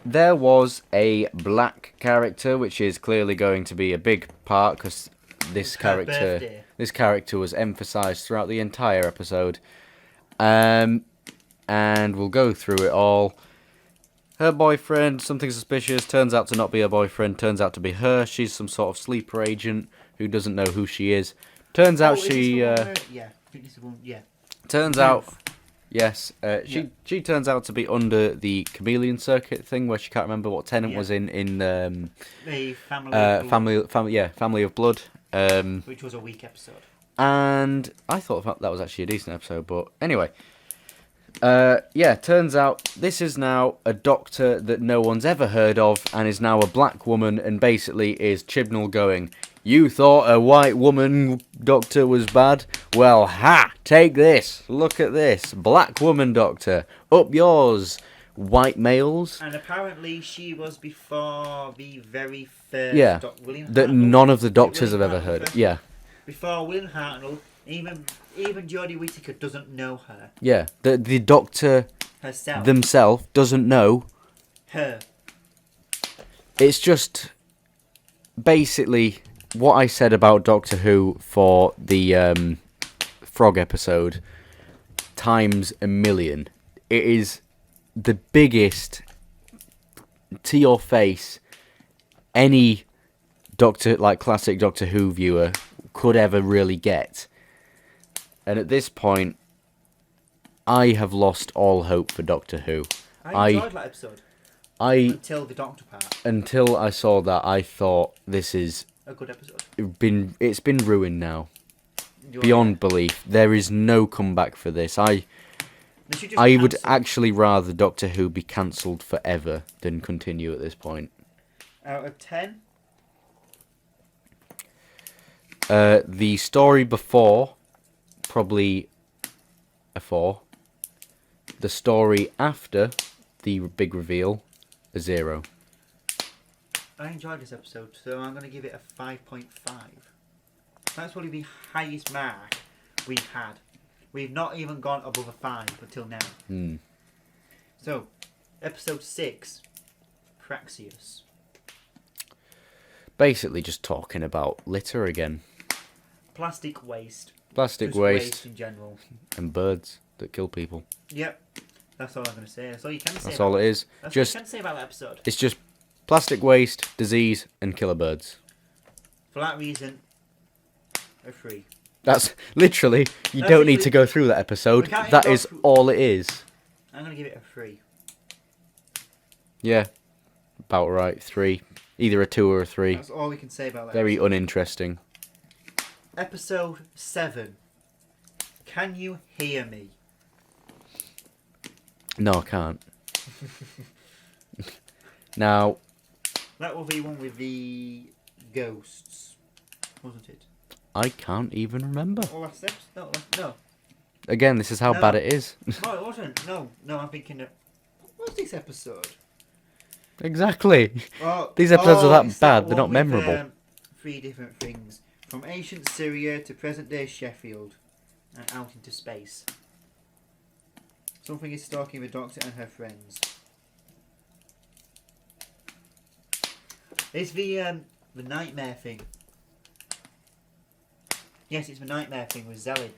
There was a black character, which is clearly going to be a big part, because this character was emphasised throughout the entire episode. And we'll go through it all. Her boyfriend, something suspicious, turns out to not be her boyfriend, turns out to be her. She's some sort of sleeper agent who doesn't know who she is. Turns out she... yeah, I think this is one, yeah. Turns out... Yes, she turns out to be under the chameleon circuit thing, where she can't remember what Tennant was in the Family of Blood. Which was a weak episode. And I thought that was actually a decent episode, but anyway... turns out this is now a doctor that no one's ever heard of and is now a black woman and basically is Chibnall going, you thought a white woman doctor was bad? Well, ha! Take this! Look at this! Black woman doctor! Up yours! White males? And apparently she was before the very first William that Hartnell, none of the doctors have ever heard of. Yeah. Before William Hartnell, even Jodie Whittaker doesn't know her. Yeah, the doctor themselves doesn't know her. It's just basically what I said about Doctor Who for the Frog episode times a million. It is the biggest to your face any classic Doctor Who viewer could ever really get. And at this point, I have lost all hope for Doctor Who. I enjoyed that episode. Until the Doctor part. Until I saw that, I thought this is a good episode. It's been ruined now. Beyond belief. There is no comeback for this. I would actually rather Doctor Who be cancelled forever than continue at this point. Out of 10? The story before, probably a 4. The story after the big reveal, a 0. I enjoyed this episode, so I'm going to give it a 5.5. That's probably the highest mark we've had. We've not even gone above a 5 until now. So, episode 6, Praxius. Basically just talking about litter again. Plastic waste. Plastic waste in general. And birds that kill people. Yep. That's all I'm going to say. That's all you can say. That's all it is. That's all you can say about that episode. It's just plastic waste, disease, and killer birds. For that reason, a 3. That's literally, you don't need to go through that episode. That is all it is. I'm going to give it a 3. Yeah. About right. 3. Either a 2 or a 3. That's all we can say about that. Very uninteresting. Episode 7. Can you hear me? No, I can't. Now... That will be one with the ghosts, wasn't it? I can't even remember. Oh, last episode? No. Again, this is how bad it is. No, it wasn't. No, I'm thinking of... What was this episode? Exactly. These episodes are that bad, they're not memorable. With, 3 different things. From ancient Syria to present-day Sheffield. And out into space. Something is stalking the Doctor and her friends. It's the nightmare thing. Yes, it's the nightmare thing with Zelly.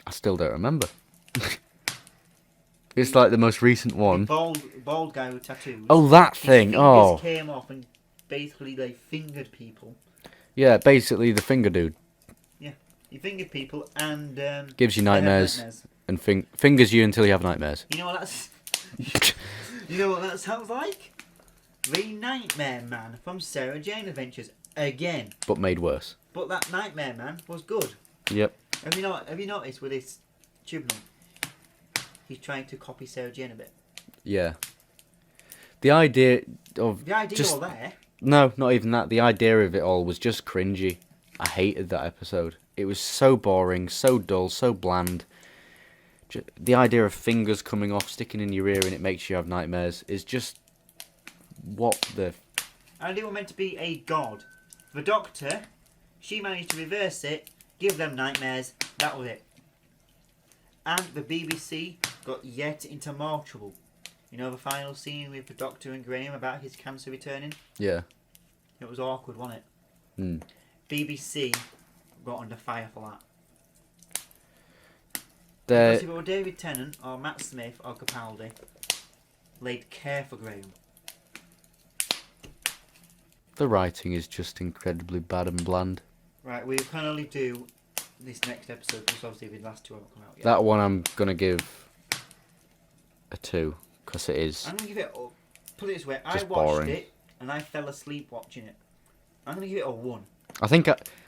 I still don't remember. It's like the most recent one. The bald guy with tattoos. Oh, that thing. His fingers came off and basically they fingered people. Yeah, basically the finger dude. Yeah, he fingered people and gives you nightmares. And fingers you until you have nightmares. You know what that's? You know what that sounds like? The Nightmare Man from Sarah Jane Adventures again. But made worse. But that Nightmare Man was good. Yep. Have you noticed with this Chibnall? He's trying to copy Sarah Jane a bit. Yeah. The idea of all there. No, not even that. The idea of it all was just cringy. I hated that episode. It was so boring, so dull, so bland. The idea of fingers coming off, sticking in your ear, and it makes you have nightmares is just what the... And it was meant to be a god. The Doctor, she managed to reverse it, give them nightmares, that was it. And the BBC got yet into more trouble. You know the final scene with the Doctor and Graham about his cancer returning? Yeah. It was awkward, wasn't it? Mm. BBC got under fire for that. The... Because if it were David Tennant or Matt Smith or Capaldi, they'd care for Graham. The writing is just incredibly bad and bland. Right, we can only do this next episode because obviously the last two haven't come out yet. That one I'm going to give a 2, because it is... I'm going to give it... Put it this way, I watched boring. it and I fell asleep watching it. I'm going to give it a 1. I think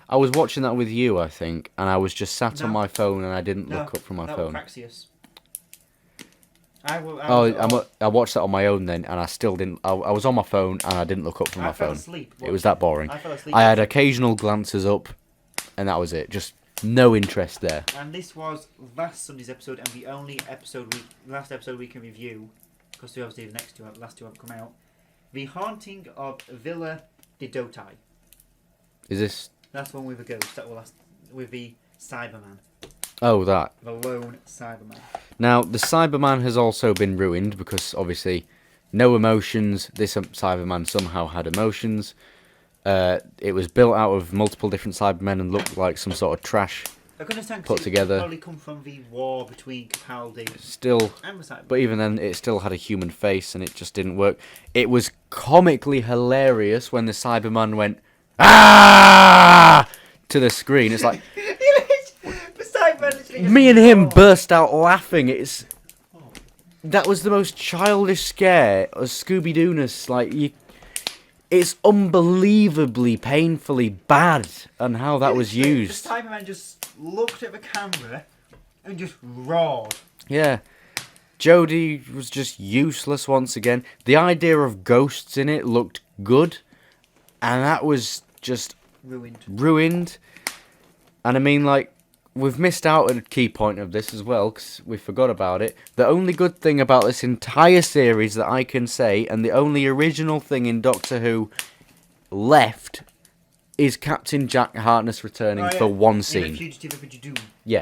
I was watching that with you, I think, and I was just sat on my phone and I didn't look up from my phone. No, Praxius. I watched that on my own then, and I still didn't... I was on my phone and I didn't look up from my phone. I fell asleep. It was that boring. I fell asleep. I had occasional glances up, and that was it. Just no interest there. And this was last Sunday's episode, and the only last episode we can review, because obviously the last two haven't come out. The Haunting of Villa di Dotai. Is this... That's one with a ghost. That will last with the Cyberman. Oh, that. The lone Cyberman. Now, the Cyberman has also been ruined because, obviously, no emotions. This Cyberman somehow had emotions. It was built out of multiple different Cybermen and looked like some sort of trash put together. It probably come from the war between Capaldi and the Cyberman. But even then, it still had a human face and it just didn't work. It was comically hilarious when the Cyberman went, "Ah!" to the screen. It's like... Me and him burst out laughing. That was the most childish scare of Scooby-Doo-ness. It's unbelievably, painfully bad, and how that was used. The Cyberman just looked at the camera and just roared. Yeah, Jodie was just useless once again. The idea of ghosts in it looked good, and that was just ruined. And I mean, we've missed out on a key point of this as well, because we forgot about it. The only good thing about this entire series that I can say, and the only original thing in Doctor Who left, is Captain Jack Harkness returning for one scene. Yeah.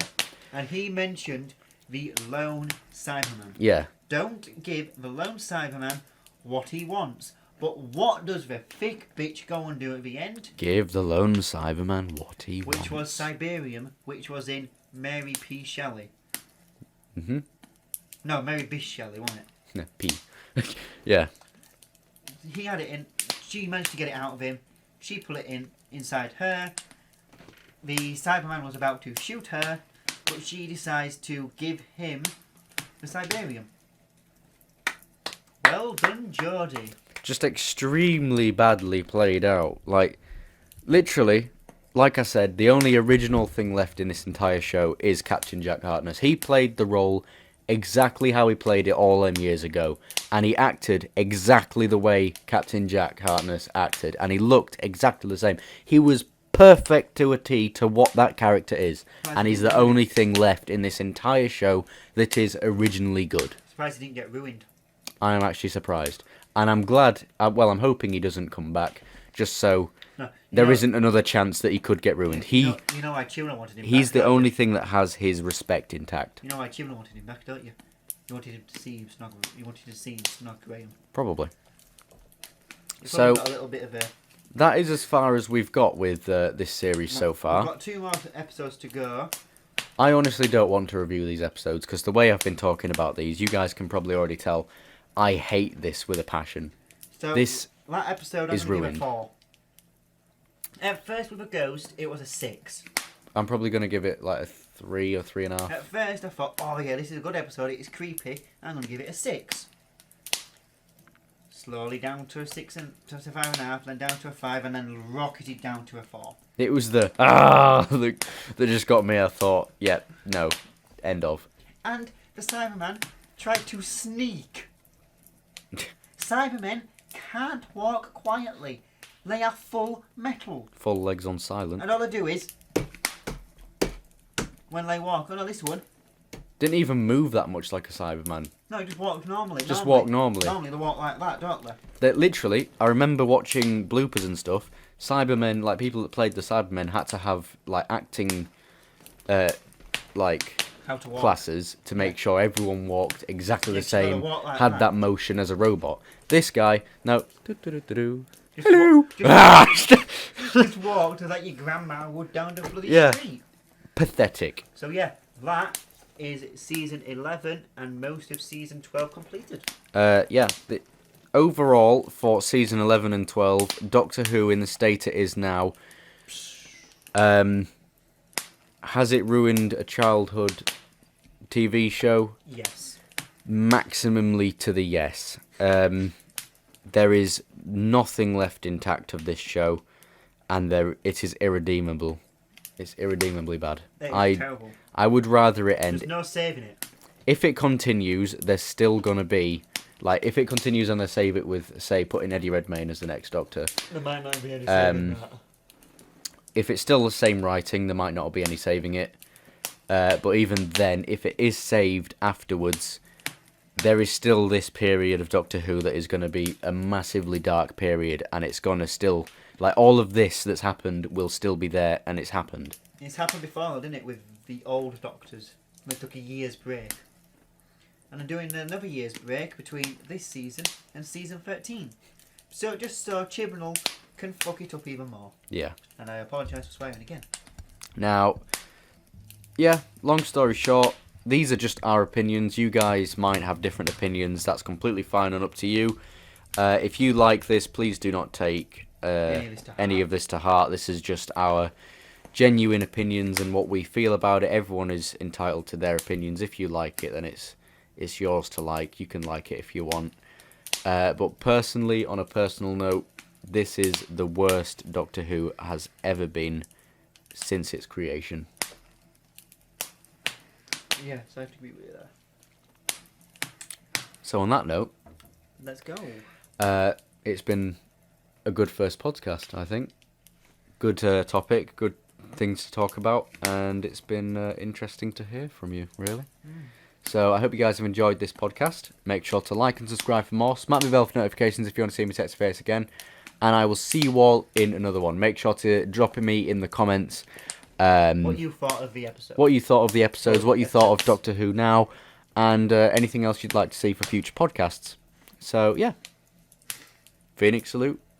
And he mentioned the lone Cyberman. Yeah. Don't give the lone Cyberman what he wants. But what does the thick bitch go and do at the end? Give the lone Cyberman what he wants. Which was Cyberium, which was in Mary P. Shelley. Mm-hmm. No, Mary Bish Shelley, wasn't it? No, P. Yeah. He had it in. She managed to get it out of him. She put it inside her. The Cyberman was about to shoot her, but she decides to give him the Cyberium. Well done, Geordie. Just extremely badly played out. Literally, like I said, the only original thing left in this entire show is Captain Jack Harkness. He played the role exactly how he played it all them years ago, and he acted exactly the way Captain Jack Harkness acted, and he looked exactly the same. He was perfect to a T to what that character is, and he's the only thing left in this entire show that is originally good. Surprised he didn't get ruined. I am actually surprised. And I'm glad, I'm hoping he doesn't come back, just so there isn't another chance that he could get ruined. You know why Chibnall wanted him back? He's the only thing that has his respect intact. You know why Chibnall wanted him back, don't you? You wanted him to see him snog. You wanted to see him snog Graham. Probably. So got a little bit of a... that is as far as we've got with this series so far. We've got 2 more episodes to go. I honestly don't want to review these episodes, because the way I've been talking about these, you guys can probably already tell, I hate this with a passion. So this that episode is ruined. Give it a 4. At first, with a ghost, it was a 6. I'm probably going to give it a 3 or 3.5. At first, I thought, oh yeah, this is a good episode. It's creepy. I'm going to give it a 6. Slowly down to a 6 and to a 5.5, then down to a 5, and then rocketed down to a 4. It was that just got me. I thought, yep, no, end of. And the Cyberman tried to sneak. Cybermen can't walk quietly. They are full metal. Full legs on silent. And all they do is, when they walk, this one, Didn't even move that much like a Cyberman. No, he just walked normally. Walk normally. Normally they walk like that, don't they? That literally, I remember watching bloopers and stuff. Cybermen, like people that played the Cybermen, had to have like acting, like How to walk. classes to make sure everyone walked exactly the so they same, walk like had that. that motion as a robot. This guy, no. Just Hello. Just walked like your grandma would down the bloody street. Pathetic. So yeah, that is season 11 and most of season 12 completed. Overall, for season 11 and 12, Doctor Who in the state it is now, has it ruined a childhood TV show? Yes. Maximally to the yes. There is nothing left intact of this show, and it is irredeemable. It's irredeemably bad. It's terrible. I would rather it end. There's no saving it. If it continues, there's still gonna be if it continues and they save it with, say, putting Eddie Redmayne as the next Doctor. There might not be any saving that. If it's still the same writing, there might not be any saving it. But even then, if it is saved afterwards, there is still this period of Doctor Who that is going to be a massively dark period, and it's going to still, all of this that's happened will still be there, and it's happened. It's happened before, didn't it, with the old Doctors? They took a year's break. And they're doing another year's break between this season and season 13. So just so Chibnall can fuck it up even more. Yeah. And I apologise for swearing again. Now, long story short, these are just our opinions. You guys might have different opinions. That's completely fine and up to you. If you like this, please do not take any of this to heart. This is just our genuine opinions and what we feel about it. Everyone is entitled to their opinions. If you like it, then it's yours to like. You can like it if you want. But personally, on a personal note, this is the worst Doctor Who has ever been since its creation. Yeah, so I have to agree with you there. So on that note, let's go. It's been a good first podcast, I think. Good topic, good things to talk about, and it's been interesting to hear from you, really. So I hope you guys have enjoyed this podcast. Make sure to like and subscribe for more. Smack the bell for notifications if you want to see me text face again. And I will see you all in another one. Make sure to drop me in the comments what you thought of the episode. What you thought of the episodes, what you thought of Doctor Who now, and anything else you'd like to see for future podcasts. So, yeah. Phoenix salute.